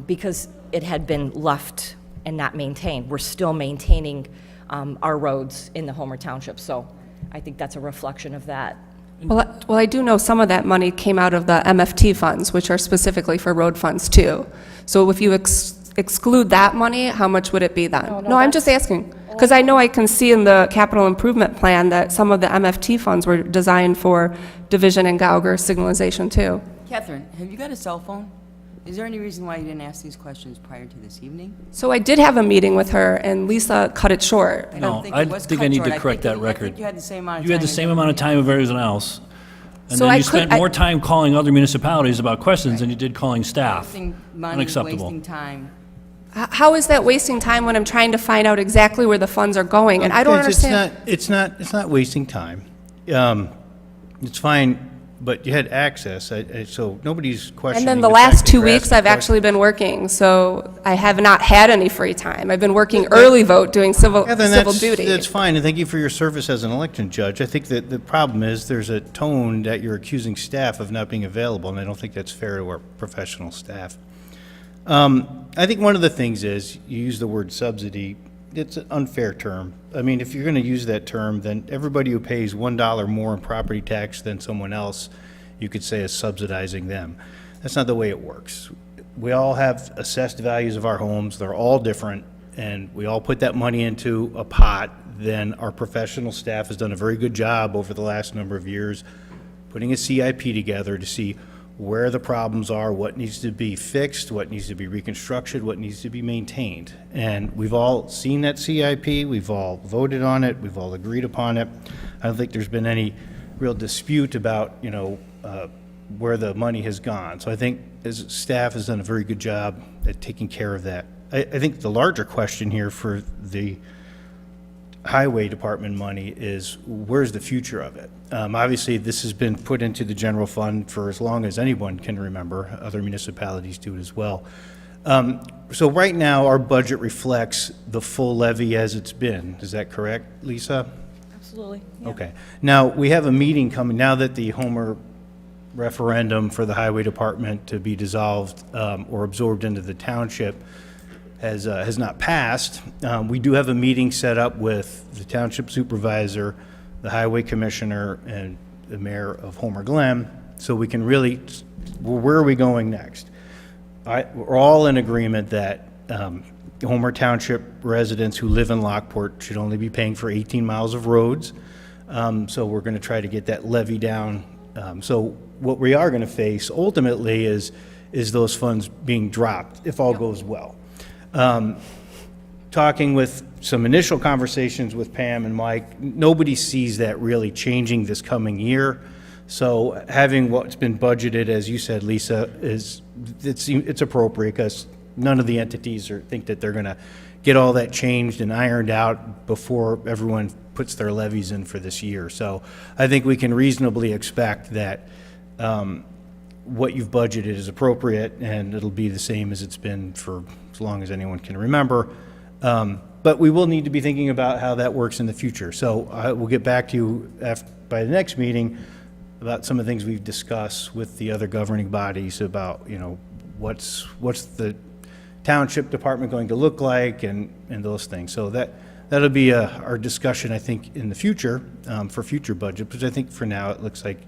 because it had been left and not maintained. We're still maintaining our roads in the Homer Township, so I think that's a reflection of that. Well, I do know some of that money came out of the MFT funds, which are specifically for road funds too. So if you exclude that money, how much would it be then? No, I'm just asking, because I know I can see in the capital improvement plan that some of the MFT funds were designed for Division and Gauger signalization too. Catherine, have you got a cell phone? Is there any reason why you didn't ask these questions prior to this evening? So I did have a meeting with her, and Lisa cut it short. No, I think I need to correct that record. I think you had the same amount of time. You had the same amount of time of everyone else. And So then I you could- spent more time calling other municipalities about questions than you did calling staff. Wasting money, Unacceptable. wasting time. How is that wasting time when I'm trying to find out exactly where the funds are going? And I don't understand. It's not wasting time. It's fine, but you had access, so nobody's questioning. And then the fact last that 2 you're weeks, asking I've actually been working, so I have not had any free time. I've been working early vote, doing civil duty. That's fine, and thank you for your service as an election judge. I think that the problem is there's a tone that you're accusing staff of not being available, and I don't think that's fair to our professional staff. I think one of the things is, you use the word subsidy. it's an unfair term. I mean, if you're going to use that term, then everybody who pays $1 more in property tax than someone else, you could say is subsidizing them. That's not the way it works. We all have assessed values of our homes. They're all different, and we all put that money into a pot. Then our professional staff has done a very good job over the last number of years putting a CIP together to see where the problems are, what needs to be fixed, what needs to be reconstructed, what needs to be maintained. And we've all seen that CIP, we've all voted on it, we've all agreed upon it. I don't think there's been any real dispute about, where the money has gone. So I think as staff has done a very good job at taking care of that. I think the larger question here for the highway department money is, where's the future of it? Obviously, this has been put into the general fund for as long as anyone can remember. Other municipalities do it as well. So right now, our budget reflects the full levy as it's been. Is that correct, Lisa? Absolutely. Yeah. Okay. Now, we have a meeting coming, now that the Homer referendum for the highway department to be dissolved or absorbed into the township has not passed. We do have a meeting set up with the township supervisor, the highway commissioner, and the mayor of Homer Glen, so we can really, where are we going next? We're all in agreement that Homer Township residents who live in Lockport should only be paying for 18 miles of roads. So we're going to try to get that levy down. So what we are going to face ultimately is those funds being dropped if all goes well. Talking with some initial conversations with Pam and Mike, nobody sees that really changing this coming year. So having what's been budgeted, as you said, Lisa, it's appropriate because none of the entities think that they're going to get all that changed and ironed out before everyone puts their levies in for this year. So I think we can reasonably expect that what you've budgeted is appropriate, and it'll be the same as it's been for as long as anyone can remember. But we will need to be thinking about how that works in the future. So we'll get back to you by the next meeting about some of the things we've discussed with the other governing bodies about, what's the township department going to look like and those things. So that'll be our discussion, I think, in the future for future budget, because I think for now it looks like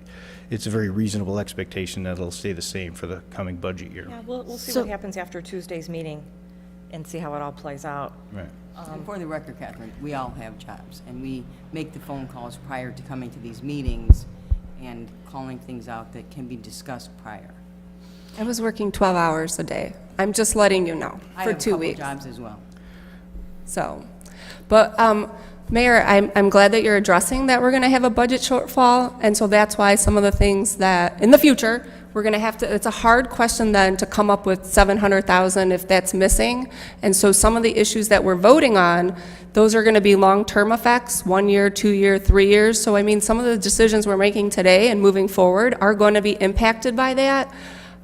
it's a very reasonable expectation that it'll stay the same for the coming budget year. Yeah, we'll see what happens after Tuesday's meeting and see how it all plays out. Right. And for the record, Catherine, we all have jobs, and we make the phone calls prior to coming to these meetings and calling things out that can be discussed prior. I was working 12 hours a day. I'm just letting you know, for 2 weeks. I have a couple jobs as well. So, but Mayor, I'm glad that you're addressing that we're going to have a budget shortfall, and so that's why some of the things that, in the future, we're going to have to, it's a hard question then to come up with 700,000 if that's missing, and so some of the issues that we're voting on, those are going to be long-term effects, 1 year, 2 year, 3 years, so I mean, some of the decisions we're making today and moving forward are going to be impacted by that.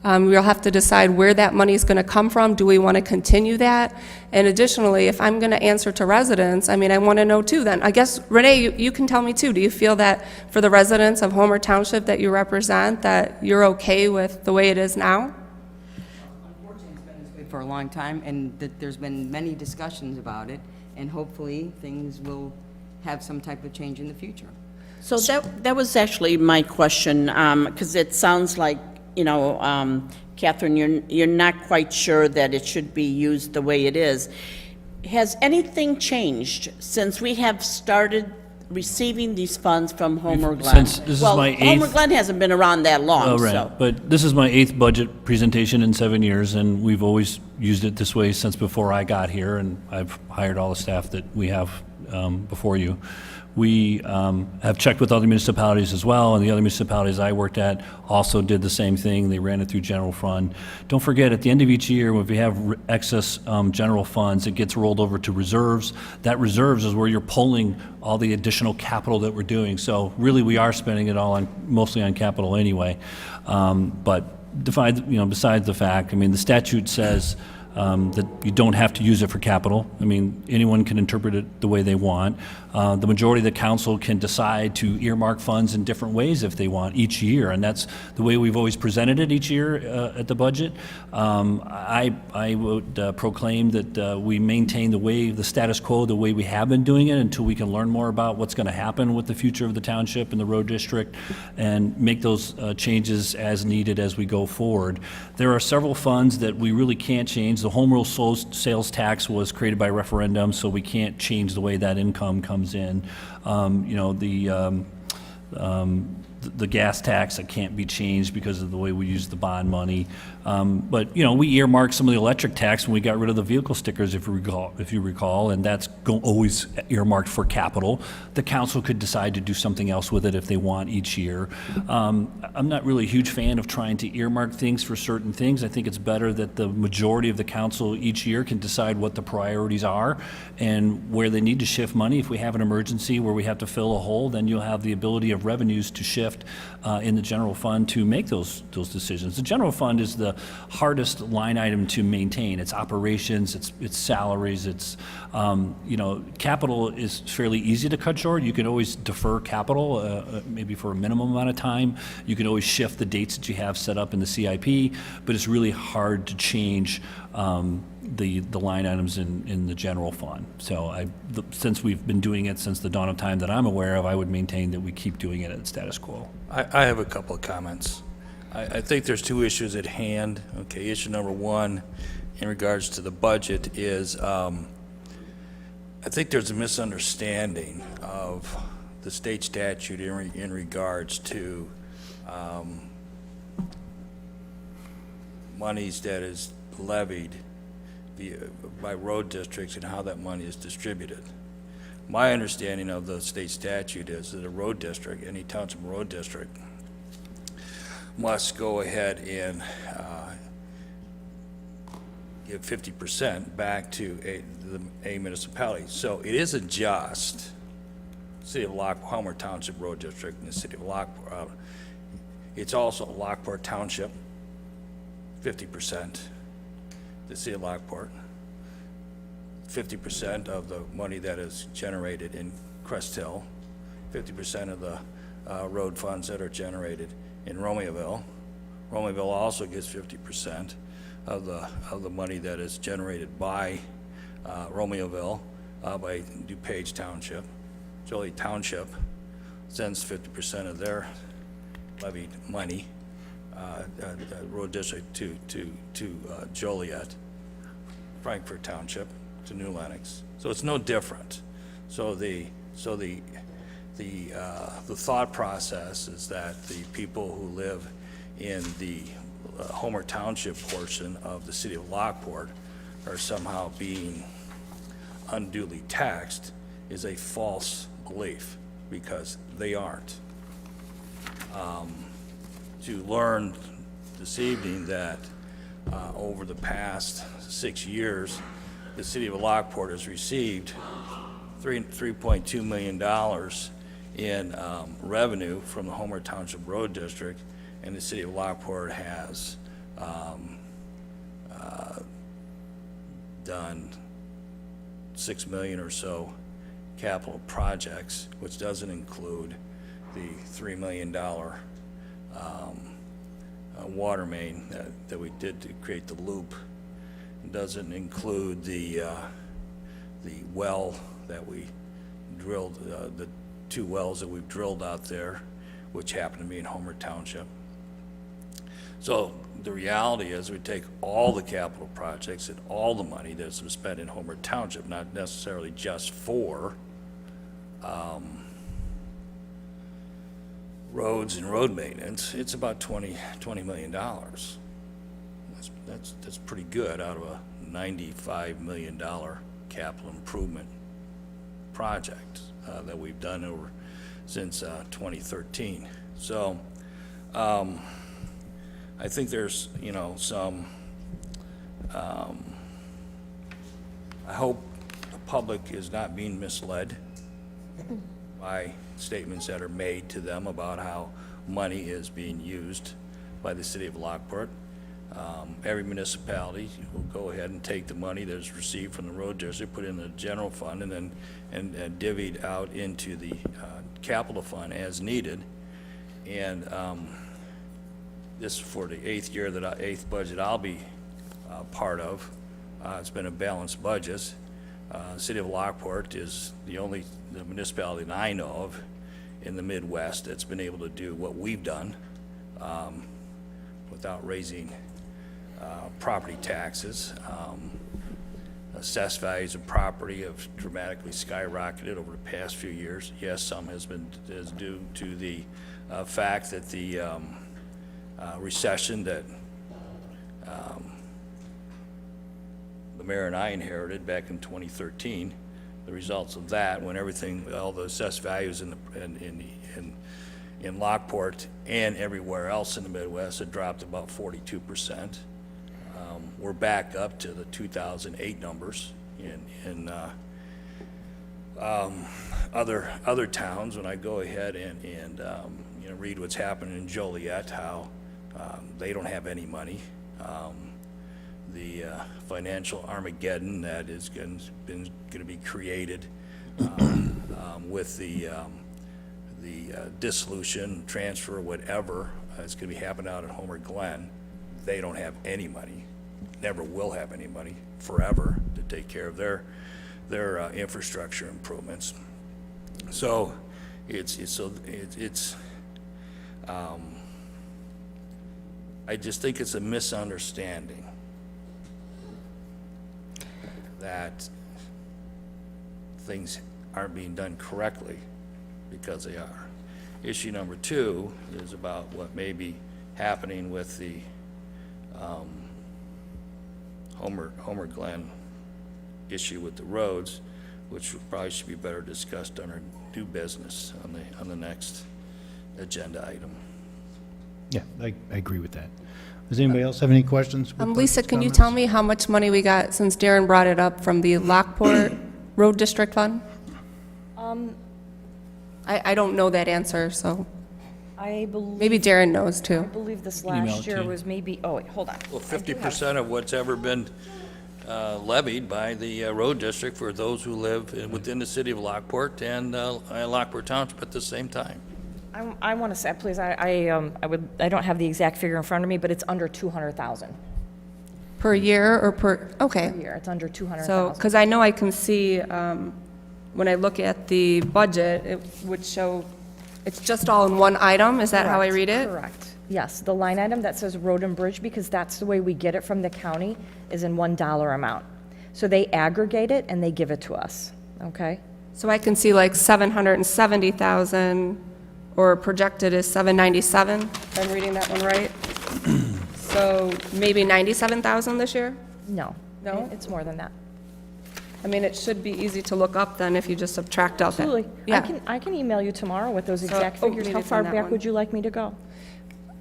We'll have to decide where that money is going to come from. Do we want to continue that? And additionally, if I'm going to answer to residents, I mean, I want to know too then. I guess, Renee, you can tell me too. Do you feel that for the residents of Homer Township that you represent, that you're okay with the way it is now? Unfortunately, it's been this way for a long time, and that there's been many discussions about it, and hopefully things will have some type of change in the future. So that was actually my question, because it sounds like, Catherine, you're not quite sure that it should be used the way it is. Has anything changed since we have started receiving these funds from Homer Glen? Since this is my eighth- Homer Glen hasn't been around that long, Oh, right. so. But this is my 8th budget presentation in 7 years, and we've always used it this way since before I got here, and I've hired all the staff that we have before you. We have checked with other municipalities as well, and the other municipalities I worked at also did the same thing. They ran it through general fund. Don't forget, at the end of each year, if we have excess general funds, it gets rolled over to reserves. That reserves is where you're pulling all the additional capital that we're doing. So really, we are spending it all on, mostly on capital anyway. But besides the fact, I mean, the statute says that you don't have to use it for capital. I mean, anyone can interpret it the way they want. The majority of the council can decide to earmark funds in different ways if they want each year, and that's the way we've always presented it each year at the budget. I would proclaim that we maintain the status quo, the way we have been doing it, until we can learn more about what's going to happen with the future of the township and the road district, and make those changes as needed as we go forward. There are several funds that we really can't change. The home rule sales tax was created by referendum, so we can't change the way that income comes in. The gas tax, that can't be changed because of the way we use the bond money. But we earmarked some of the electric tax when we got rid of the vehicle stickers, if you recall, and that's always earmarked for capital. The council could decide to do something else with it if they want each year. I'm not really a huge fan of trying to earmark things for certain things. I think it's better that the majority of the council each year can decide what the priorities are and where they need to shift money. If we have an emergency where we have to fill a hole, then you'll have the ability of revenues to shift in the general fund to make those decisions. The general fund is the hardest line item to maintain. It's operations, it's salaries, it's capital is fairly easy to cut short. You can always defer capital, maybe for a minimum amount of time. You can always shift the dates that you have set up in the CIP, but it's really hard to change the line items in the general fund. So since we've been doing it since the dawn of time that I'm aware of, I would maintain that we keep doing it at status quo. I have a couple of comments. I think there's two issues at hand. Okay, issue number one in regards to the budget is I think there's a misunderstanding of the state statute in regards to monies that is levied by road districts and how that money is distributed. My understanding of the state statute is that a road district, any township road district, must go ahead and give 50% back to a municipality. So it isn't just City of Homer Township Road District and the City of Lockport. It's also Lockport Township, 50%. The City of Lockport, 50% of the money that is generated in Crest Hill, 50% of the road funds that are generated in Romeoville. Romeoville also gets 50% of the money that is generated by Romeoville, by DuPage Township. Joliet Township sends 50% of their levied money, road district to Joliet. Frankfort Township to New Lenox. So it's no different. So the thought process is that the people who live in the Homer Township portion of the City of Lockport are somehow being unduly taxed is a false belief, because they aren't. To learn this evening that over the past 6 years, the City of Lockport has received $3.2 million in revenue from the Homer Township Road District, and the City of Lockport has done $6 million or so capital projects, which doesn't include the $3 million water main that we did to create the loop. It doesn't include the well that we drilled, the 2 wells that we've drilled out there, which happen to be in Homer Township. So the reality is we take all the capital projects and all the money that's been spent in Homer Township, not necessarily just for roads and road maintenance. It's about $20 million. That's pretty good out of a $95 million capital improvement project that we've done since 2013. So I think there's some. I hope the public is not being misled by statements that are made to them about how money is being used by the City of Lockport. Every municipality will go ahead and take the money that is received from the road district, put it in the general fund, and then divvied out into the capital fund as needed. And this is for the eighth budget I'll be part of. It's been a balanced budget. The city of Lockport is the municipality that I know of in the Midwest that's been able to do what we've done without raising property taxes. Assessed values of property have dramatically skyrocketed over the past few years. Yes, some is due to the fact that the recession that the mayor and I inherited back in 2013, the results of that, when all the assessed values in Lockport and everywhere else in the Midwest had dropped about 42%. We're back up to the 2008 numbers in other towns. When I go ahead and read what's happening in Joliet, how they don't have any money. The financial Armageddon that is going to be created with the dissolution, transfer, whatever is going to be happening out at Homer Glen. They don't have any money, never will have any money forever to take care of their infrastructure improvements. So I just think it's a misunderstanding that things aren't being done correctly, because they are. Issue number 2 is about what may be happening with the Homer Glen issue with the roads, which probably should be better discussed under new business on the next agenda item. Yeah, I agree with that. Does anybody else have any questions? Lisa, can you tell me how much money we got, since Darren brought it up, from the Lockport Road District Fund? I don't know that answer, so I believe. maybe Darren knows I too. believe this Email last it year to you. was maybe, oh, wait, hold on. Well, I do have- 50% of what's ever been levied by the road district for those who live within the city of Lockport and Lockport Township at the same time. I want to say, please, I don't have the exact figure in front of me, but it's under 200,000 Per year or per, okay. a year. It's under 200,000. So, because I know I can see, when I look at the budget, it would show, it's just all in one item, is that how I Correct, read it? Correct. Yes, the line item that says road and bridge, because that's the way we get it from the county, is in $1 amount. So they aggregate it and they give it to us, okay? So I can see like 770,000, or projected is 797, if I'm reading that one right? So maybe 97,000 this year? No. No? It's more than that. I mean, it should be easy to look up then if you just subtract out that. Absolutely. Yeah. I can email you tomorrow with those So- exact oh, figures. maybe How it's in far that back one. would you like me to go?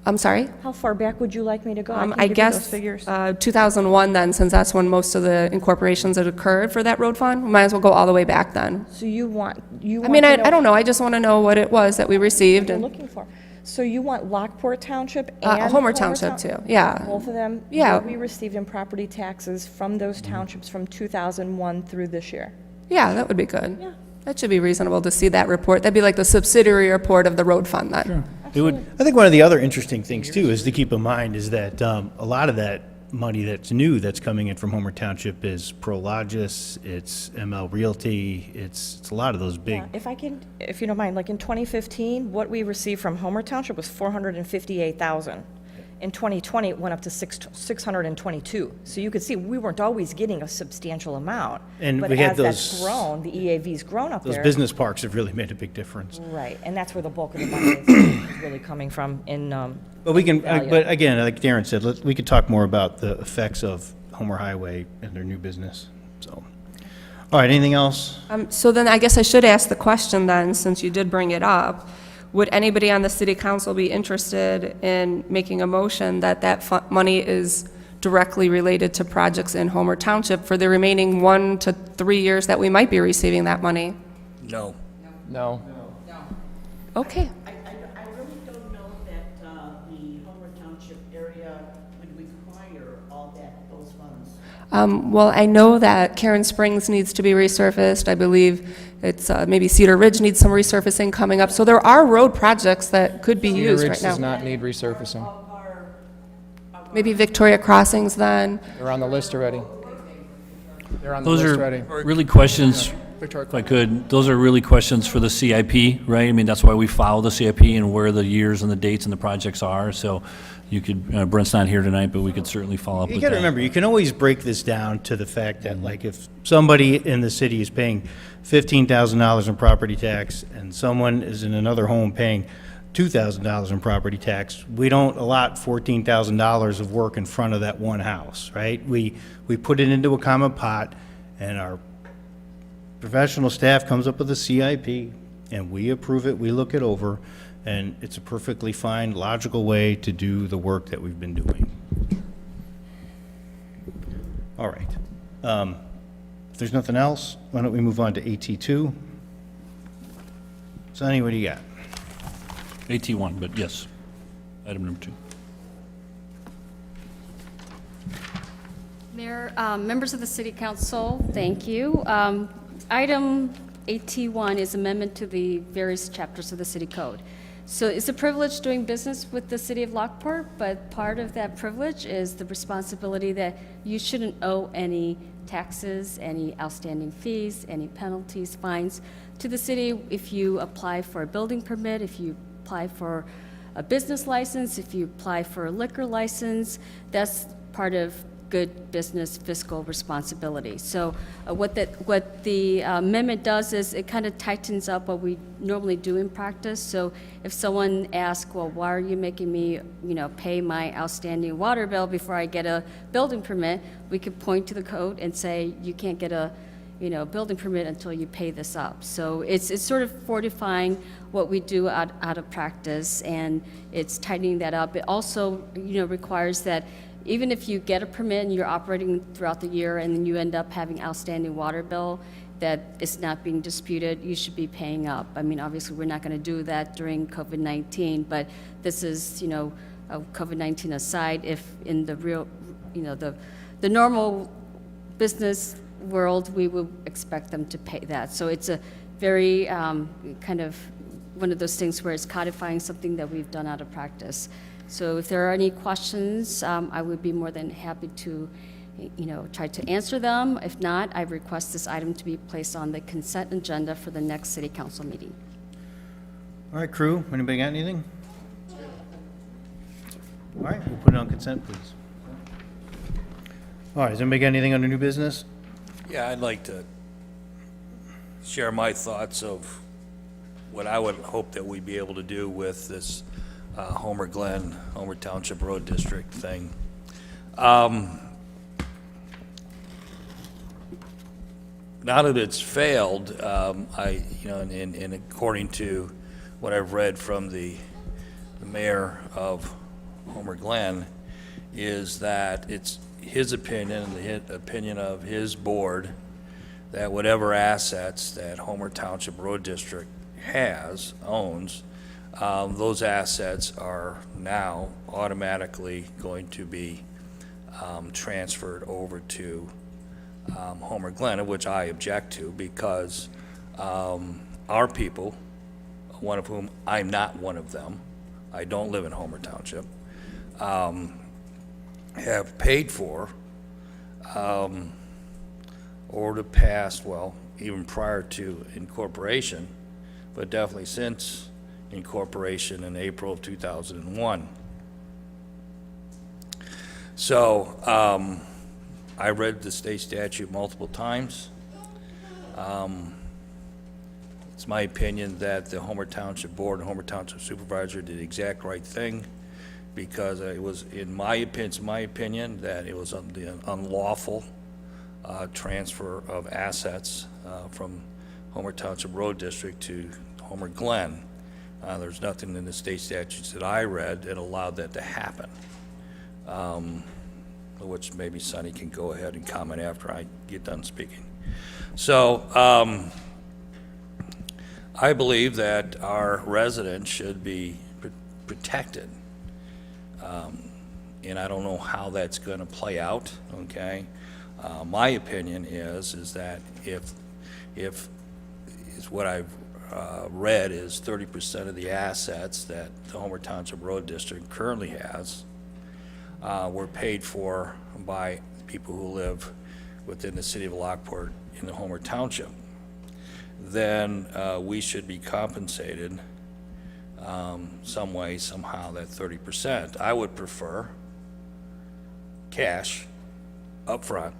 I'm sorry? How far back would you like me to go? can I give you those guess figures. 2001 then, since that's when most of the incorporations had occurred for that road fund. We might as well go all the way back then. So you want I to mean, know I don't know, I just want to know what it was that we received. what you're And looking for. So you want Lockport Township and Homer Township too, yeah. Both of them? Yeah. What we received in property taxes from those townships from 2001 through this year. Yeah, that would be good. Yeah. That should be reasonable to see that report. That'd be like the subsidiary report of the road fund then. Sure. It would, I think one of the other interesting things too is to keep in mind is that a lot of that money that's new that's coming in from Homer Township is Prologis, it's ML Realty, it's a lot of those big. Yeah, if you don't mind, like in 2015, what we received from Homer Township was 458,000. In 2020, it went up to 622. So you could see, we weren't always getting a substantial amount. And but we had as that's those- grown, the EAV's grown up Those there. business parks have really made a big difference. Right, and that's where the bulk of the money is really coming from in, But we can, value. but again, like Darren said, we could talk more about the effects of Homer Highway and their new business, so. All right, anything else? So then I guess I should ask the question then, since you did bring it up. Would anybody on the city council be interested in making a motion that that money is directly related to projects in Homer Township for the remaining 1 to 3 years that we might be receiving that money? No. No. Okay. I really don't know that the Homer Township area would require require all those funds? Well, I know that Karen Springs needs to be resurfaced. I believe it's maybe Cedar Ridge needs some resurfacing coming up. So there are road projects that could be used right now. does not need resurfacing. Maybe Victoria Crossings then. They're on the list already. They're on the Those list are already. really questions, Victoria if I could, those are really questions for the CIP, right? I mean, that's why we follow the CIP and where the years and the dates and the projects are. So you could, Brent's not here tonight, but we could certainly follow up You with got that. to remember, you can always break this down to the fact that, like, if somebody in the city is paying $15,000 in property tax and someone is in another home paying $2,000 in property tax, we don't allot $14,000 of work in front of that one house, right? We put it into a common pot, and our professional staff comes up with a CIP, and we approve it, we look it over, and it's a perfectly fine, logical way to do the work that we've been doing. All right. If there's nothing else, why don't we move on to AT2? Sonny, what do you got? AT1, but yes, item number 2. Mayor, members of the City Council, thank you. Item AT1 is amendment to the various chapters of the City Code. So it's a privilege doing business with the City of Lockport, but part of that privilege is the responsibility that you shouldn't owe any taxes, any outstanding fees, any penalties, fines to the city if you apply for a building permit, if you apply for a business license, if you apply for a liquor license. That's part of good business fiscal responsibility. So what the amendment does is it kind of tightens up what we normally do in practice. So if someone asks, well, why are you making me, pay my outstanding water bill before I get a building permit, we could point to the code and say, you can't get a building permit until you pay this up. So it's sort of fortifying what we do out of practice, and it's tightening that up. It also, requires that even if you get a permit and you're operating throughout the year and then you end up having outstanding water bill that is not being disputed, you should be paying up. I mean, obviously, we're not going to do that during COVID-19, but this is, COVID-19 aside, if in the real, the normal business world, we would expect them to pay that. So it's a very kind of one of those things where it's codifying something that we've done out of practice. So if there are any questions, I would be more than happy to, try to answer them. If not, I request this item to be placed on the consent agenda for the next City Council meeting. All right, crew, anybody got anything? All right, we'll put it on consent, please. All right, has anybody got anything under new business? Yeah, I'd like to share my thoughts of what I would hope that we'd be able to do with this Homer Township Road District thing. Now that it's failed, and according to what I've read from the mayor of Homer Glen, is that it's his opinion and the opinion of his board that whatever assets that Homer Township Road District owns, those assets are now automatically going to be transferred over to Homer Glen, which I object to because our people, one of whom I'm not one of them, I don't live in Homer Township, have paid for over the past, well, even prior to incorporation, but definitely since incorporation in April of 2001. So I read the state statute multiple times. It's my opinion that the Homer Township Board and Homer Township Supervisor did the exact right thing because it was, in my opinion, that it was the unlawful transfer of assets from Homer Township Road District to Homer Glen. There's nothing in the state statutes that I read that allowed that to happen, which maybe Sonny can go ahead and comment after I get done speaking. So I believe that our residents should be protected and I don't know how that's going to play out, okay? My opinion is that if is what I've read is 30% of the assets that the Homer Township Road District currently has were paid for by people who live within the city of Lockport in the Homer Township, then we should be compensated some way, somehow, that 30%. I would prefer cash up front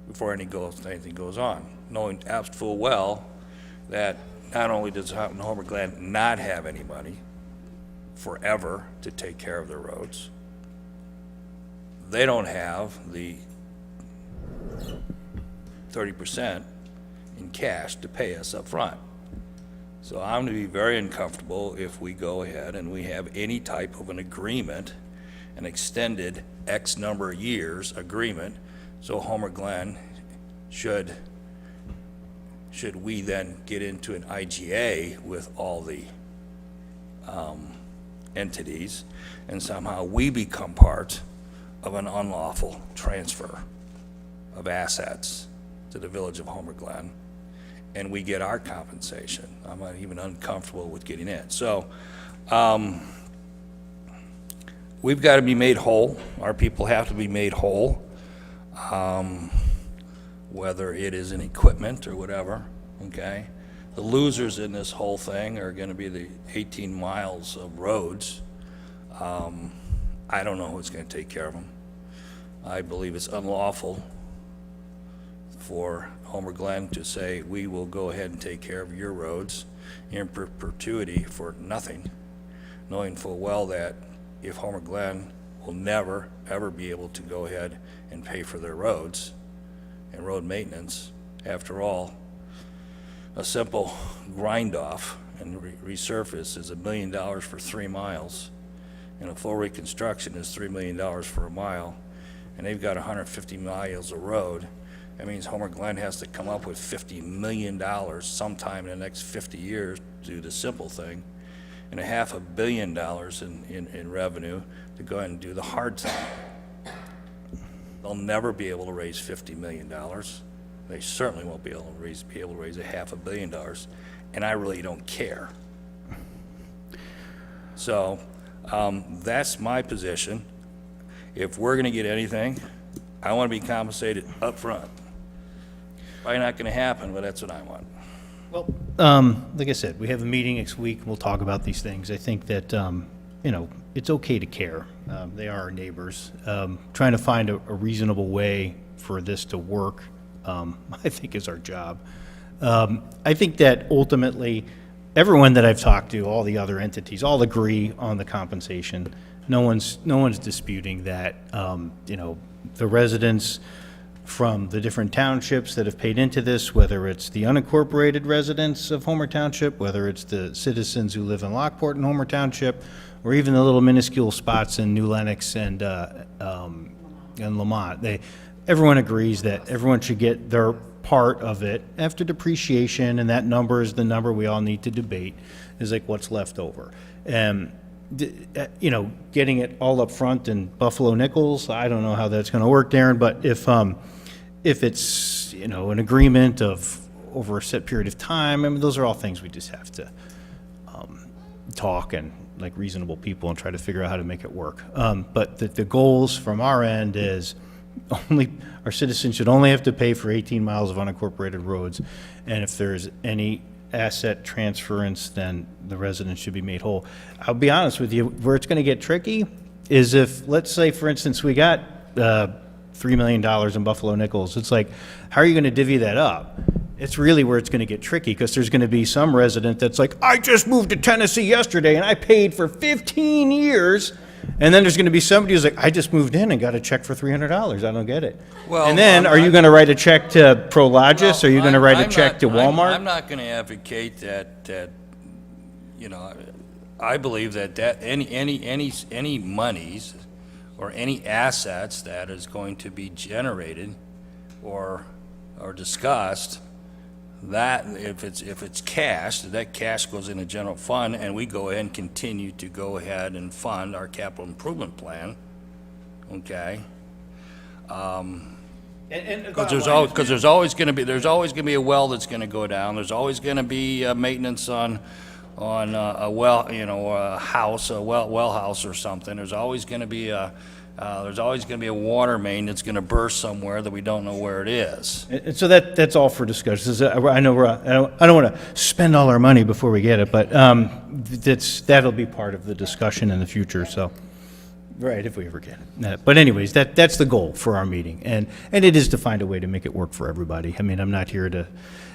before anything goes on, knowing full well that not only does Homer Glen not have any money forever to take care of their roads, they don't have the 30% in cash to pay us up front. So I'm going to be very uncomfortable if we go ahead and we have any type of an agreement, an extended X number of years agreement, so Homer Glen should we then get into an IGA with all the entities, and somehow we become part of an unlawful transfer of assets to the village of Homer Glen, and we get our compensation. I'm not even uncomfortable with getting it. So we've got to be made whole. Our people have to be made whole, whether it is in equipment or whatever, okay? The losers in this whole thing are going to be the 18 miles of roads. I don't know who's going to take care of them. I believe it's unlawful for Homer Glen to say, we will go ahead and take care of your roads in perpetuity for nothing, knowing full well that if Homer Glen will never, ever be able to go ahead and pay for their roads and road maintenance. After all, a simple grind-off and resurface is $1 million for 3 miles, and a full reconstruction is $3 million for a mile, and they've got 150 miles of road. That means Homer Glen has to come up with $50 million sometime in the next 50 years to do the simple thing, and $500 million in revenue to go ahead and do the hard thing. They'll never be able to raise $50 million. They certainly won't be able to raise $500 million, and I really don't care. So that's my position. If we're going to get anything, I want to be compensated up front. Probably not going to happen, but that's what I want. Well, like I said, we have a meeting next week, and we'll talk about these things. I think that, you know, it's okay to care. They are our neighbors. Trying to find a reasonable way for this to work, I think is our job. I think that ultimately, everyone that I've talked to, all the other entities, all agree on the compensation. No one's disputing that, you know, the residents from the different townships that have paid into this, whether it's the unincorporated residents of Homer Township, whether it's the citizens who live in Lockport and Homer Township, or even the little minuscule spots in New Lenox and Lamont. Everyone agrees that everyone should get their part of it after depreciation, and that number is the number we all need to debate, is like what's left over. You know, getting it all up front in Buffalo nickels, I don't know how that's going to work, Darren, but if it's, you know, an agreement of over a set period of time, I mean, those are all things we just have to talk and like reasonable people and try to figure out how to make it work. But the goals from our end is only, our citizens should only have to pay for 18 miles of unincorporated roads, and if there's any asset transference, then the residents should be made whole. I'll be honest with you, where it's going to get tricky is if, let's say, for instance, we got $3 million in Buffalo nickels. It's like, how are you going to divvy that up? It's really where it's going to get tricky, because there's going to be some resident that's like, I just moved to Tennessee yesterday and I paid for 15 years. And then there's going to be somebody who's like, I just moved in and got a check for $300. I don't get it. Well, and then, are you going to write a check to Prologis? Or are you going to write a check to Walmart? I'm not going to advocate that, you know, I believe that any monies or any assets that is going to be generated or discussed that, if it's cash, that cash goes in a general fund, and we go ahead and continue to go ahead and fund our capital improvement plan, okay? Because there's always going to be a well that's going to go down. There's always going to be maintenance on a well, a house, a well house or something. There's always going to be a water main that's going to burst somewhere that we don't know where it is. And so that's all for discussion. I know I don't want to spend all our money before we get it, but that'll be part of the discussion in the future, so. Right, if we ever get it. But anyways, that's the goal for our meeting, and it is to find a way to make it work for everybody. I mean, I'm not here to,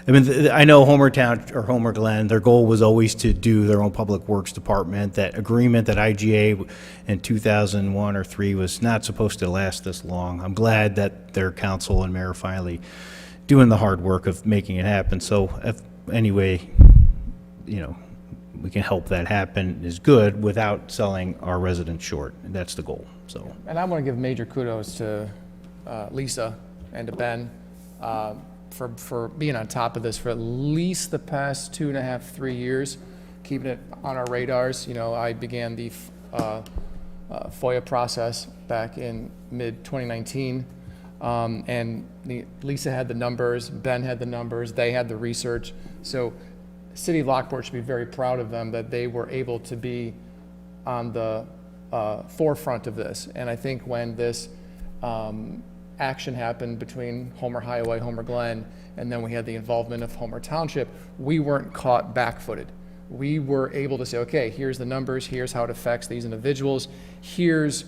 I know Homer Town or Homer Glen, their goal was always to do their own public works department. That agreement that IGA in 2001 or 3 was not supposed to last this long. I'm glad that their council and mayor finally doing the hard work of making it happen. So anyway, we can help that happen is good without selling our residents short. And that's the goal, so. And I want to give major kudos to Lisa and to Ben for being on top of this for at least the past 2.5, 3 years, keeping it on our radars. I began the FOIA process back in mid-2019, and Lisa had the numbers, Ben had the numbers, they had the research. So City of Lockport should be very proud of them that they were able to be on the forefront of this. And I think when this action happened between Homer Highway, Homer Glen, and then we had the involvement of Homer Township, we weren't caught back-footed. We were able to say, okay, here's the numbers, here's how it affects these individuals, here's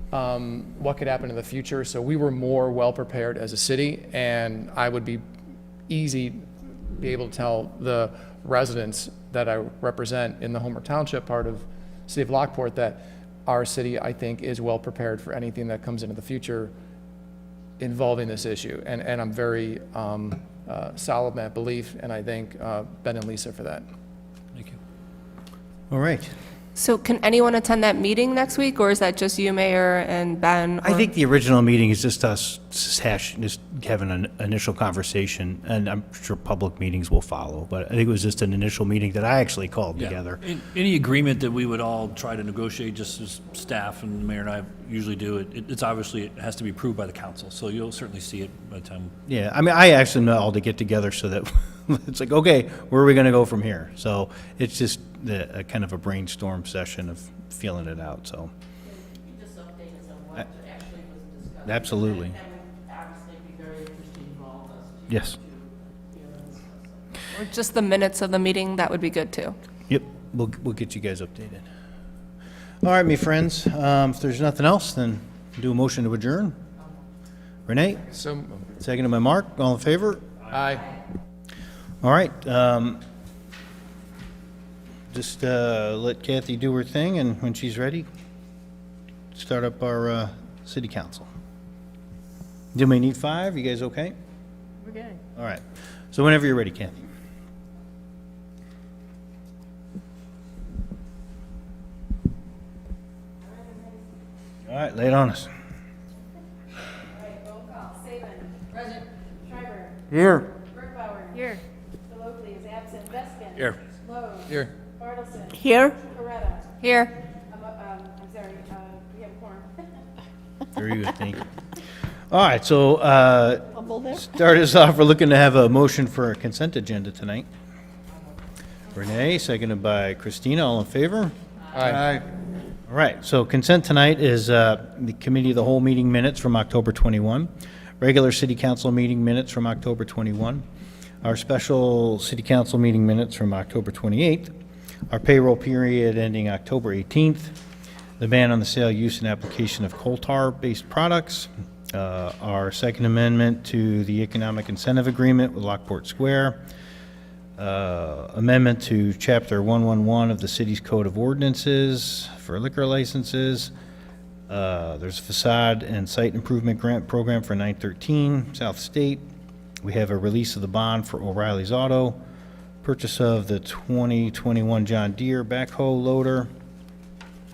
what could happen in the future. So we were more well-prepared as a city, and I would be able to tell the residents that I represent in the Homer Township part of the City of Lockport that our city, I think, is well prepared for anything that comes into the future involving this issue. And I'm very solid in that belief, and I thank Ben and Lisa for that. Thank you. All right. So can anyone attend that meeting next week, or is that just you, Mayor, and Ben? I think the original meeting is just us just having an initial conversation, and I'm sure public meetings will follow, but I think it was just an initial meeting that I actually called together. Any agreement that we would all try to negotiate, just as staff and the mayor and I usually do, it's obviously, it has to be approved by the council, so you'll certainly see it by the time. Yeah, I mean, I asked them all to get together so that it's like, okay, where are we going to go from here? So it's just a kind of a brainstorm session of feeling it out, so. Just update us on what actually was discussed. Absolutely. That would obviously be very interesting for all of us. Yes. Or just the minutes of the meeting, that would be good too. Yep, we'll get you guys updated. All right, me friends, if there's nothing else, then do a motion to adjourn. Renee? So, Seconded by Mark, all in favor? aye. All right, just let Kathy do her thing, and when she's ready, start up our city council. Do we need 5? You guys okay? We're good. All right, so whenever you're ready, Kathy. All right, lay it on us. All right, roll call. Saban. Present. Schreiber. Here. Bergbauer. Here. Delogley is absent. Veskin. Here. Lowe. Here. Bartleson. Here. Coretta. Here. I'm sorry, we have a quorum. Very good, thank you. All right, so start us off, we're looking to have a motion for a consent agenda tonight. Renee, seconded by Christina, all in favor? Aye. All right, so consent tonight is the committee of the whole meeting minutes from October 21, regular city council meeting minutes from October 21, our special city council meeting minutes from October 28th, our payroll period ending October 18th, the ban on the sale, use, and application of coal tar-based products, our second amendment to the economic incentive agreement with Lockport Square, amendment to Chapter 111 of the city's Code of Ordinances for liquor licenses. There's a facade and site improvement grant program for 913 South State. We have a release of the bond for O'Reilly's Auto, purchase of the 2021 John Deere backhoe loader.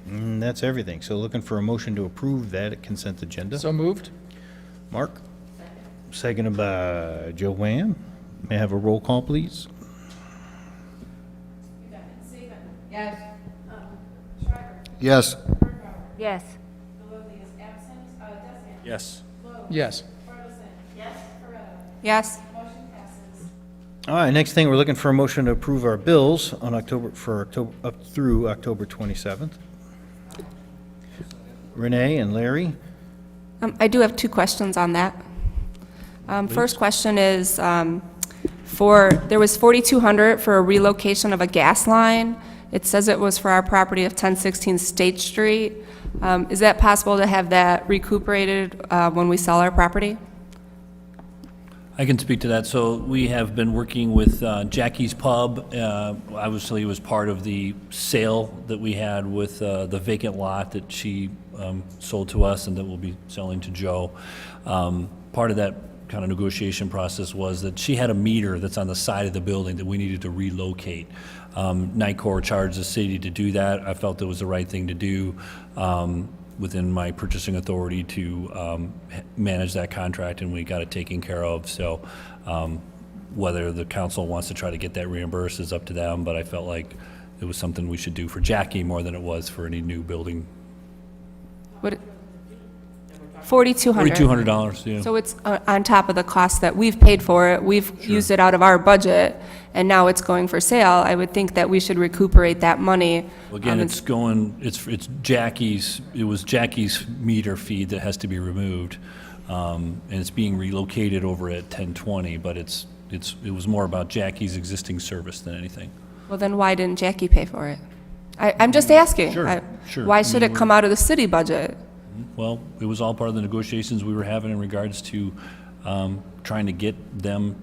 And that's everything. So looking for a motion to approve that consent agenda. So moved? Mark? Seconded by Joanne. May I have a roll call, please? Yes. Yes. Yes. Yes. Yes. Yes. All right, next thing, we're looking for a motion to approve our bills on up through October 27th. Renee and Larry? I do have two questions on that. First question is, there was $4,200 for a relocation of a gas line. It says it was for our property of 1016 State Street. Is that possible to have that recuperated when we sell our property? I can speak to that. So we have been working with Jackie's Pub. Obviously, it was part of the sale that we had with the vacant lot that she sold to us and that we'll be selling to Joe. Part of that kind of negotiation process was that she had a meter that's on the side of the building that we needed to relocate. Nicor charged the city to do that. I felt it was the right thing to do within my purchasing authority to manage that contract, and we got it taken care of. So whether the council wants to try to get that reimbursed is up to them, but I felt like it was something we should do for Jackie more than it was for any new building. What? $4,200. $4,200, yeah. So it's on top of the cost that we've paid for it. We've used it out of our budget, and now it's going for sale. I would think that we should recuperate that money. Again, it's Jackie's, it was Jackie's meter feed that has to be removed, and it's being relocated over at 1020, but it was more about Jackie's existing service than anything. Well, then why didn't Jackie pay for it? I'm just asking. Sure. Why should it come out of the city budget? Well, it was all part of the negotiations we were having in regards to trying to get them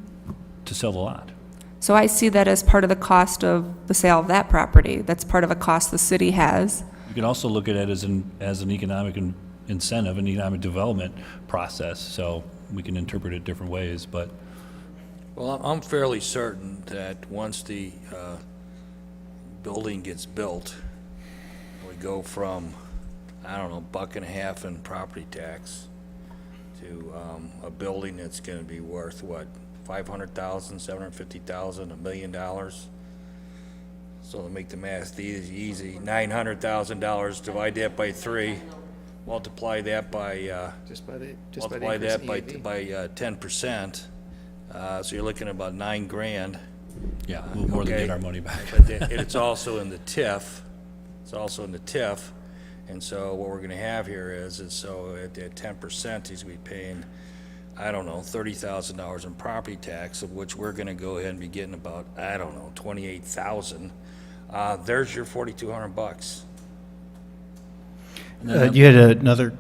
to sell the lot. So I see that as part of the cost of the sale of that property. That's part of a cost the city has. You can also look at it as an economic incentive, an economic development process, so we can interpret it different ways, but. Well, I'm fairly certain that once the building gets built, we go from, I don't know, $1.50 in property tax to a building that's gonna be worth, what, $500,000, $750,000, $1 million? So to make the math easy, $900,000, divide that by 3, multiply that by, multiply that by 10%, so you're looking at about $9,000. Yeah, we'll more than Okay. get our money back. But it's also in the TIF, and so what we're gonna have here is so at 10%, he's gonna be paying, I don't know, $30,000 in property tax, of which we're gonna go ahead and be getting about, I don't know, $28,000. There's your $4,200. You had another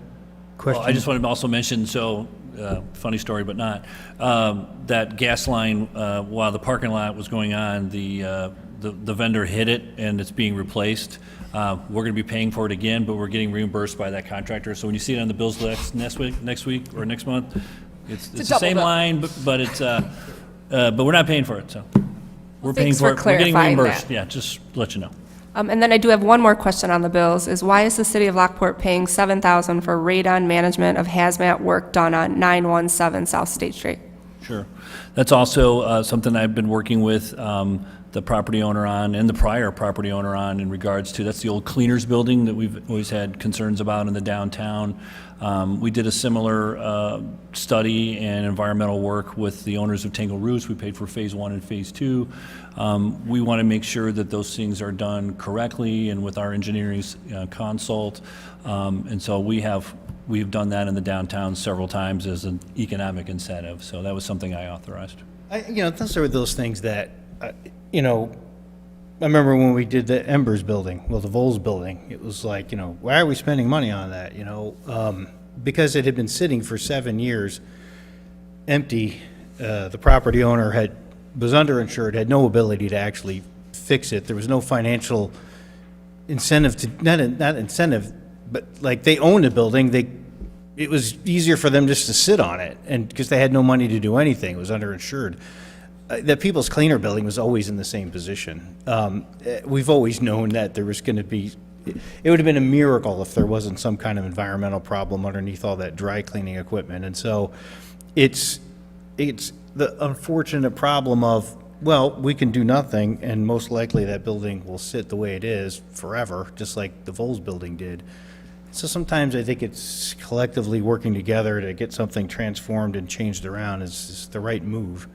question? Well, I just wanted to also mention, funny story, but not, that gas line, while the parking lot was going on, the vendor hit it and it's being replaced. We're going to be paying for it again, but we're getting reimbursed by that contractor. So when you see it on the bills next week or next month, it's the same line, but it's but we're not paying for it. So we're paying for it. We're getting reimbursed. Yeah, just to let you know. And then I do have one more question on the bills, is why is the city of Lockport paying $7,000 for radon management of hazmat work done on 917 South State Street? Sure. That's also something I've been working with the property owner on and the prior property owner on in regards to, that's the old cleaners building that we've always had concerns about in the downtown. We did a similar study and environmental work with the owners of Tangle Roots. We paid for phase 1 and phase 2. We want to make sure that those things are done correctly and with our engineering consult. And so we've done that in the downtown several times as an economic incentive. So that was something I authorized. Those are those things that, I remember when we did the Embers building, the Vols building, it was like, why are we spending money on that, because it had been sitting for 7 years empty. The property owner was underinsured, had no ability to actually fix it. There was no financial incentive not incentive, but like they owned a building, it was easier for them just to sit on it, and because they had no money to do anything, it was underinsured. The People's Cleaner building was always in the same position. We've always known that there was going to be, it would have been a miracle if there wasn't some kind of environmental problem underneath all that dry cleaning equipment. And so it's the unfortunate problem of, well, we can do nothing, and most likely that building will sit the way it is forever, just like the Vols building did. So sometimes I think it's collectively working together to get something transformed and changed around is the right move.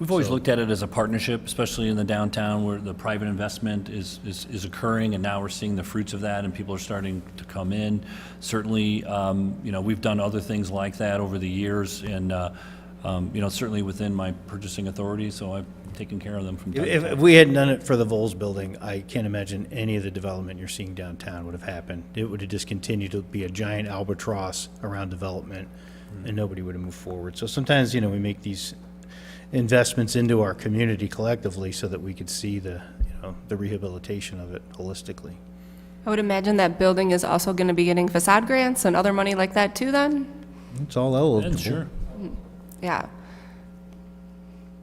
We've always looked at it as a partnership, especially in the downtown where the private investment is occurring, and now we're seeing the fruits of that, and people are starting to come in. Certainly, we've done other things like that over the years, and, certainly within my purchasing authority, so I've taken care of them from time to time. If we hadn't done it for the Vols building, I can't imagine any of the development you're seeing downtown would have happened. It would have just continued to be a giant albatross around development, and nobody would have moved forward. So sometimes, we make these investments into our community collectively so that we could see the rehabilitation of it holistically. I would imagine that building is also going to be getting facade grants and other money like that too then? It's all eligible. Sure. Yeah.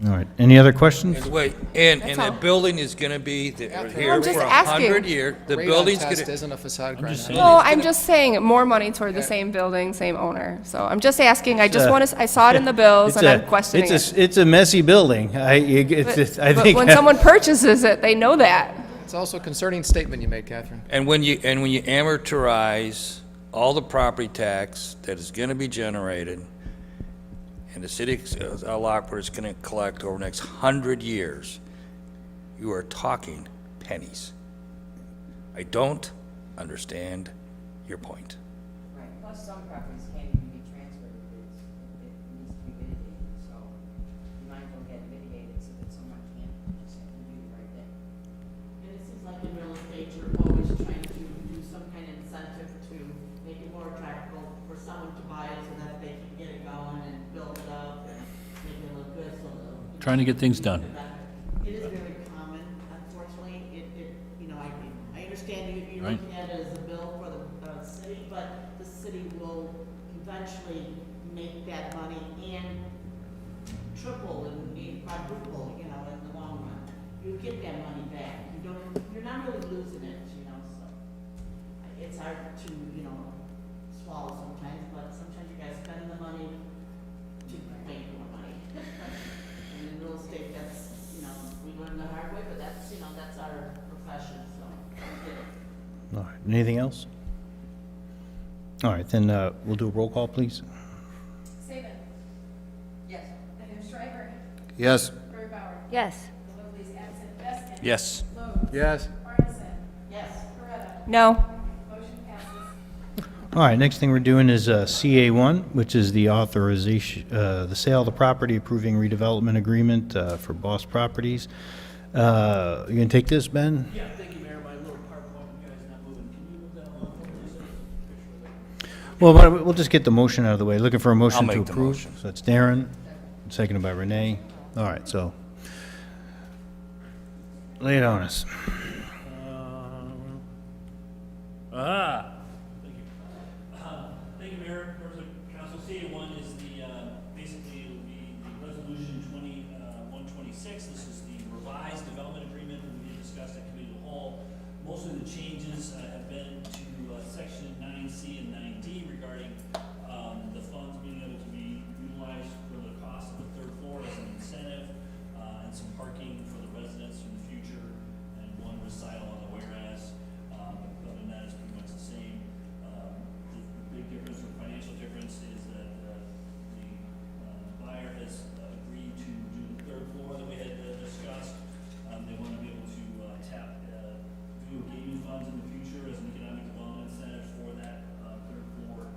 All right. Any other questions? And wait, and That's that all. building is gonna be here I'm just for asking. 100 years. The Radon building's test gonna, isn't a facade grant. No, I'm just saying more money toward the same building, same owner. So I'm just asking, I saw it in the bills and I'm questioning it. It's a messy building. I But think when someone purchases it, they know that. It's also a concerning statement you made, Catherine. and when you amortize all the property tax that is gonna be generated, and the city of Lockport is gonna collect over the next 100 years, you are talking pennies. I don't understand your point. Right, plus some properties can't even be transferred if it needs to be mitigated, so you might as well get it mitigated so that someone can't just do it right there. And it seems like in real estate, you're always trying to do some kind of incentive to make it more attractive for someone to buy it so that they can get it going and build it up and make it look good, so they'll. Trying to get things done. It is very common, unfortunately, I understand you're Right. looking at it as a bill for the city, but the city will eventually make that money and triple and quadruple, in the long run. You get that money back, you're not really losing it, so. It's hard to, swallow sometimes, but sometimes you guys spend the money to make more money. And in real estate, that's, we learn the hard way, but that's, that's our profession, so I get it. All right. Anything else? All right, then we'll do a roll call, please. Saban. Yes. Schreiber. Yes. Breuer. Yes. Lovely's absent. Beskin. Yes. Yes. Arneson. Yes. Coretta. No. Motion passes. All right, next thing we're doing is CA1, which is the authorization, the sale of the property, approving redevelopment agreement for Boss Properties. You gonna take this, Ben? Yeah, thank you, Mayor. My little part while you guys not moving. Can you move that along, please? Well, why don't we'll just get the motion out of the way. Looking for a motion to make the approve. motion. So that's Darren, seconded by Renee. All right, so lay it on us. Thank you. Thank you, Mayor. Members of Council, CA1 is basically it'll be the resolution 126. This is the revised development agreement that we discussed at committee of the whole. Most of the changes have been to section 9C and 9D regarding the funds being able to be utilized for the cost of the third floor as an incentive, and some parking for the residents in the future, and one recital on the whereas. Other than that, it's pretty much the same. The big difference, or financial difference, is that the buyer has agreed to do the third floor that we had discussed. They want to be able to tap video gaming funds in the future as an economic development incentive for that third floor.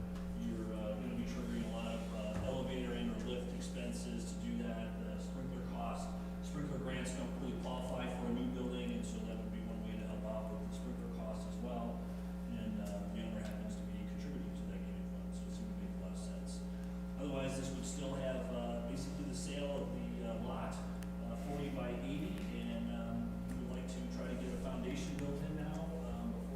You're going to be triggering a lot of elevator and or lift expenses to do that. The sprinkler cost, sprinkler grants don't really qualify for a new building, and so that would be one way to help out with the sprinkler cost as well. And the owner happens to be contributing to that gaming fund, so it seemed to make a lot of sense. Otherwise, this would still have basically the sale of the lot, 40 by 80, and we would like to try to get a foundation built in now before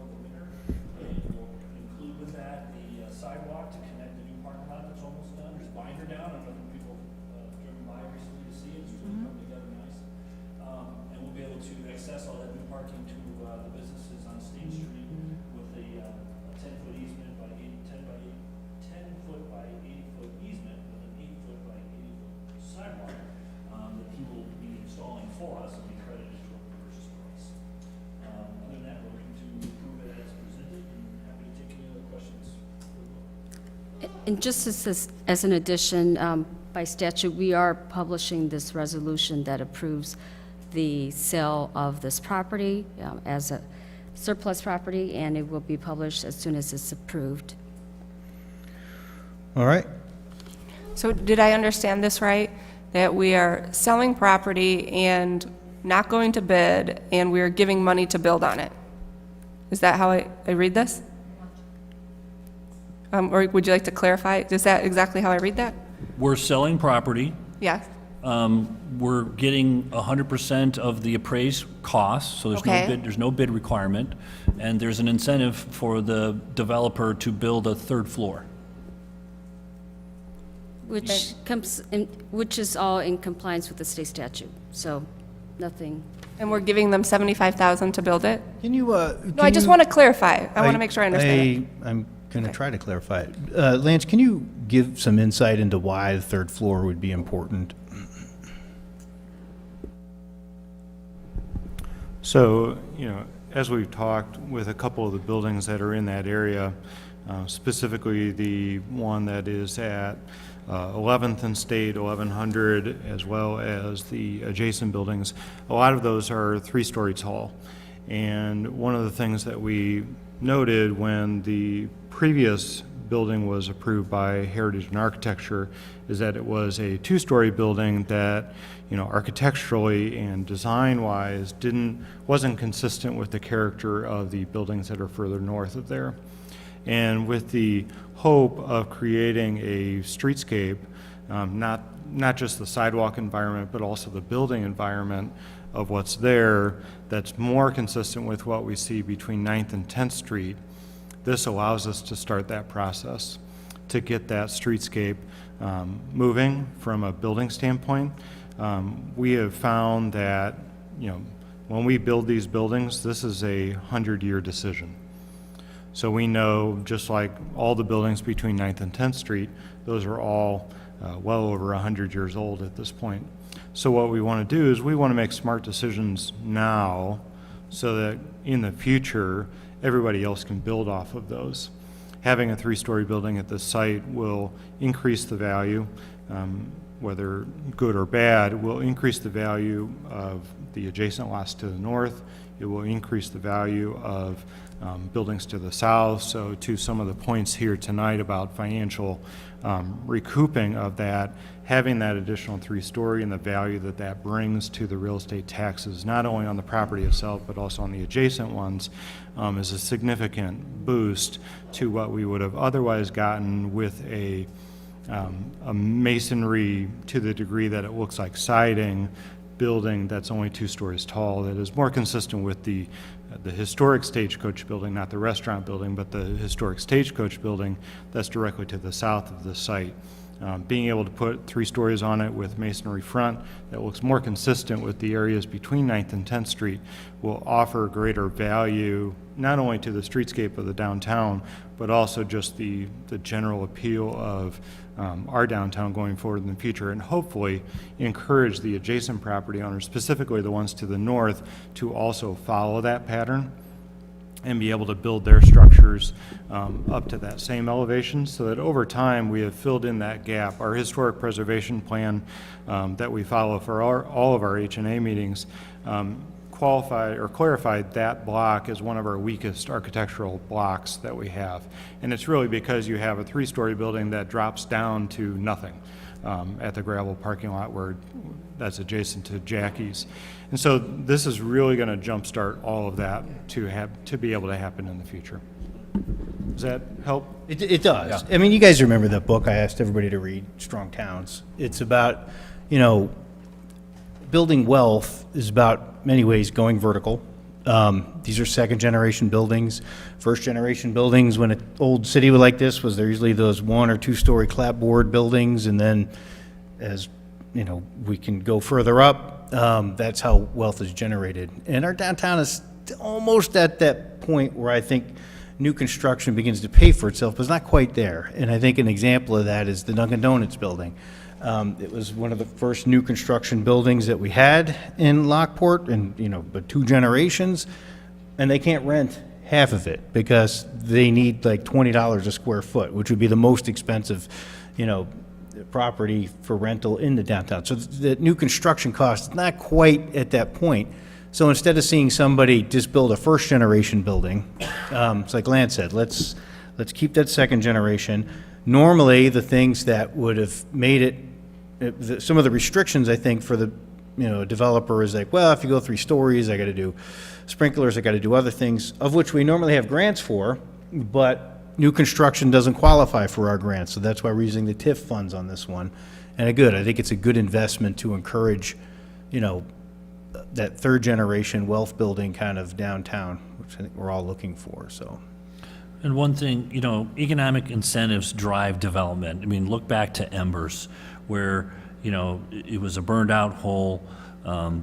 And just as an addition, by statute, we are publishing this resolution that approves the sale of this property as a surplus property, and it will be published as soon as it's approved. All right. So did I understand this right? That we are selling property and not going to bid, and we are giving money to build on it? Is that how I read this? Or would you like to clarify? Is that exactly how I read that? We're selling property. Yes. We're getting 100% of the appraised costs, so Okay. there's no bid requirement, and there's an incentive for the developer to build a third floor. Which is all in compliance with the state statute, so nothing. And we're giving them $75,000 to build it? Can you, No, I just want to clarify. I want to make sure I understand it. I'm going to try to clarify it. Lance, can you give some insight into why the third floor would be important? So, as we've talked with a couple of the buildings that are in that area, specifically the one that is at 11th and State, 1100, as well as the adjacent buildings, a lot of those are 3-story tall. And one of the things that we noted when the previous building was approved by Heritage and Architecture is that it was a 2-story building that, architecturally and design-wise wasn't consistent with the character of the buildings that are further north of there. And with the hope of creating a streetscape, not just the sidewalk environment, but also the building environment of what's there that's more consistent with what we see between 9th and 10th Street, this allows us to start that process to get that streetscape moving from a building standpoint. We have found that, when we build these buildings, this is a 100-year decision. So we know, just like all the buildings between 9th and 10th Street, those are all well over 100 years old at this point. So what we want to do is we want to make smart decisions now so that in the future, everybody else can build off of those. Having a 3-story building at this site will increase the value, whether good or bad, will increase the value of the adjacent lots to the north. It will increase the value of buildings to the south. So to some of the points here tonight about financial recouping of that, having that additional 3-story and the value that that brings to the real estate taxes, not only on the property itself, but also on the adjacent ones, is a significant boost to what we would have otherwise gotten with a masonry to the degree that it looks like siding building that's only 2 stories tall, that is more consistent with the historic Stagecoach building, not the restaurant building, but the historic Stagecoach building that's directly to the south of the site. Being able to put 3 stories on it with masonry front that looks more consistent with the areas between 9th and 10th Street will offer greater value not only to the streetscape of the downtown, but also just the general appeal of our downtown going forward in the future, and hopefully encourage the adjacent property owners, specifically the ones to the north, to also follow that pattern and be able to build their structures up to that same elevation, so that over time we have filled in that gap. Our historic preservation plan that we follow for all of our H&A meetings qualified or clarified that block as one of our weakest architectural blocks that we have. And it's really because you have a 3-story building that drops down to nothing at the gravel parking lot where that's adjacent to Jackie's. And so this is really going to jumpstart all of that to be able to happen in the future. Does that help? It does. Yeah. I mean, you guys remember that book I asked everybody to read, Strong Towns. It's about, building wealth is about many ways going vertical. These are second-generation buildings. First-generation buildings, when an old city like this was, there usually those 1 or 2-story clapboard buildings, and then as we can go further up, that's how wealth is generated. And our downtown is almost at that point where I think new construction begins to pay for itself, but it's not quite there. And I think an example of that is the Dunkin' Donuts building. It was one of the first new construction buildings that we had in Lockport, and but 2 generations, and they can't rent half of it, because they need like $20 a square foot, which would be the most expensive, property for rental in the downtown. So the new construction cost is not quite at that point. So instead of seeing somebody just build a first-generation building, it's like Lance said, let's keep that second generation. Normally, the things that would have made it, some of the restrictions, I think, for the developer is like, well, if you go 3 stories, I got to do sprinklers, I got to do other things, of which we normally have grants for, but new construction doesn't qualify for our grants, so that's why we're using the TIF funds on this one. And I think it's a good investment to encourage, that third generation wealth building kind of downtown, which I think we're all looking for, so. And one thing, economic incentives drive development. I mean, look back to Embers, where, it was a burned out hole.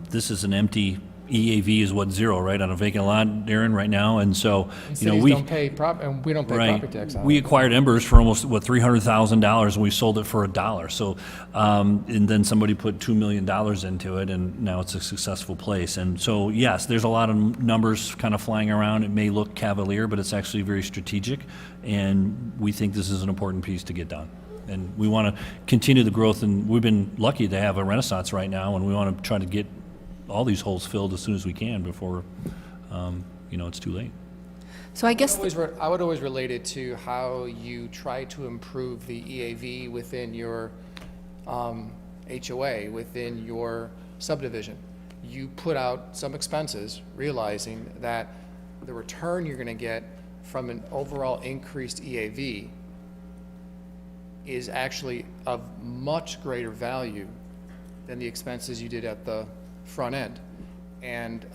This is an empty, EAV is what, 0, right, on a vacant lot, Darren, right now? And so, Cities we don't pay and we don't pay right. property tax on it. We acquired Embers for almost, $300,000, and we sold it for $1. So, and then somebody put $2 million into it, and now it's a successful place. And so, yes, there's a lot of numbers kind of flying around. It may look cavalier, but it's actually very strategic, and we think this is an important piece to get done. And we want to continue the growth, and we've been lucky to have a renaissance right now, and we want to try to get all these holes filled as soon as we can before, it's too late. So I guess, I would always relate it to how you try to improve the EAV within your HOA, within your subdivision. You put out some expenses, realizing that the return you're going to get from an overall increased EAV is actually of much greater value than the expenses you did at the front end. And,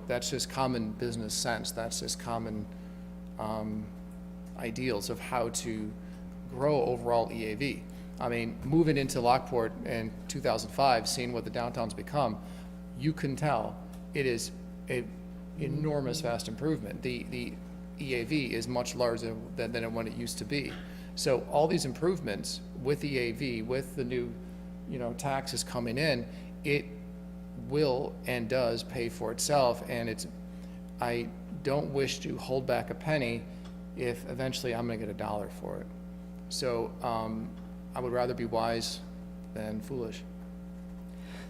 that's just common business sense. That's just common ideals of how to grow overall EAV. I mean, moving into Lockport in 2005, seeing what the downtown's become, you can tell it is an enormous vast improvement. The EAV is much larger than what it used to be. So all these improvements with EAV, with the new taxes coming in, it will and does pay for itself. And I don't wish to hold back a penny if eventually I'm going to get $1 for it. So I would rather be wise than foolish.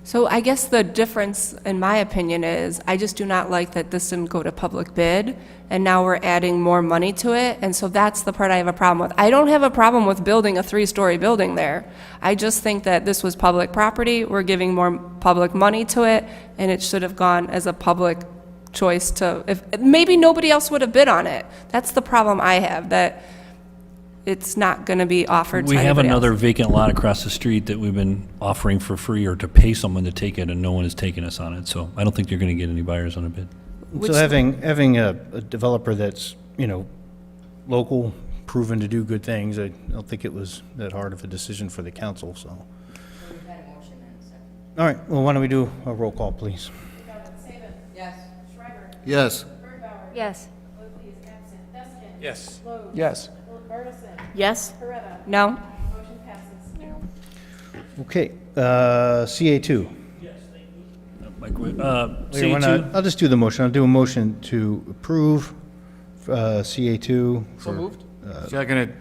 so I guess the difference, in my opinion, is I just do not like that this didn't go to public bid, and now we're adding more money to it, and so that's the part I have a problem with. I don't have a problem with building a 3-story building there. I just think that this was public property, we're giving more public money to it, and it should have gone as a public choice if maybe nobody else would have bid on it. That's the problem I have, that it's not going to be offered to We have anybody another else. vacant lot across the street that we've been offering for free or to pay someone to take it, and no one has taken us on it. So I don't think you're going to get any buyers on a bid. So having a developer that's, local, proven to do good things, I don't think it was that hard of a decision for the council, so. All right, well, why don't we do a roll call, please? Saban. Yes. Schreiber. Yes. Birdbauer. Yes. Oakley is absent. Deskin. Yes. Logue. Yes. Burdison. Yes? Coretta. No? Motion passes. Okay, CA2. C2? I'll just do the motion. I'll do a motion to approve CA2. So moved? Seconded.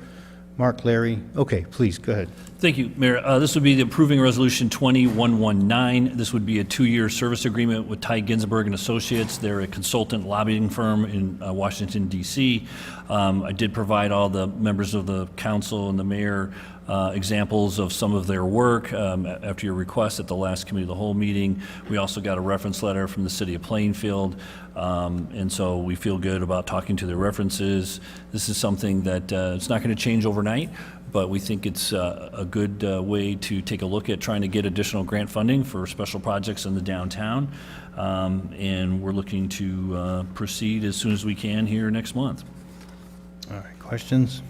Mark, Larry. Okay, please, go ahead. Thank you, Mayor. This would be the approving resolution 2119. This would be a 2-year service agreement with Ty Ginsburg and Associates. They're a consultant lobbying firm in Washington, D.C. I did provide all the members of the council and the mayor examples of some of their work after your request at the last committee of the whole meeting. We also got a reference letter from the city of Plainfield, and so we feel good about talking to their references. This is something that it's not going to change overnight, but we think it's a good way to take a look at trying to get additional grant funding for special projects in the downtown, and we're looking to proceed as soon as we can here next month. All right, questions?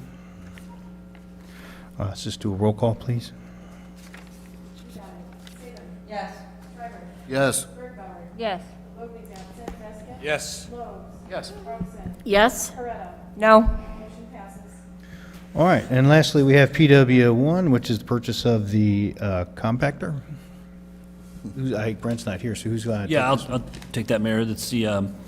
Let's just do a roll call, please. Yes. Schreiber. Yes. Birdbauer. Yes. Oakley is absent. Deskin. Yes. Logue. Yes. Burdison. Yes? Coretta. No? Motion passes. All right, and lastly, we have PW1, which is the purchase of the compactor. Brent's not here, so who's going to? Yeah, I'll take that, Mayor. That's the,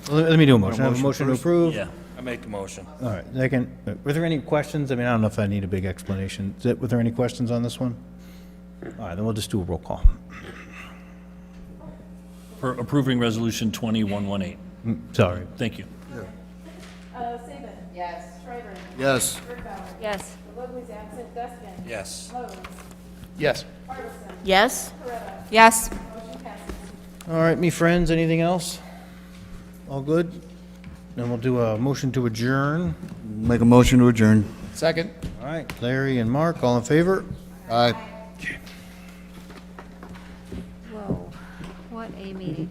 Let me do a motion. I have a motion to approve. yeah. I make the motion. All right, second. Were there any questions? I mean, I don't know if I need a big explanation. Were there any questions on this one? All right, then we'll just do a roll call. For approving Resolution 2118. Sorry. Thank you. Saban. Yes. Schreiber. Yes. Birdbauer. Yes. Ludwig is absent. Dustin. Yes. Rose. Yes. Harbison. Yes? Coretta. Yes. Motion passes. All right, me friends, anything else? All good? Then we'll do a motion to adjourn. Make a motion to adjourn. Second? All right, Larry and Mark, all in favor? Aye. Whoa, what a meeting.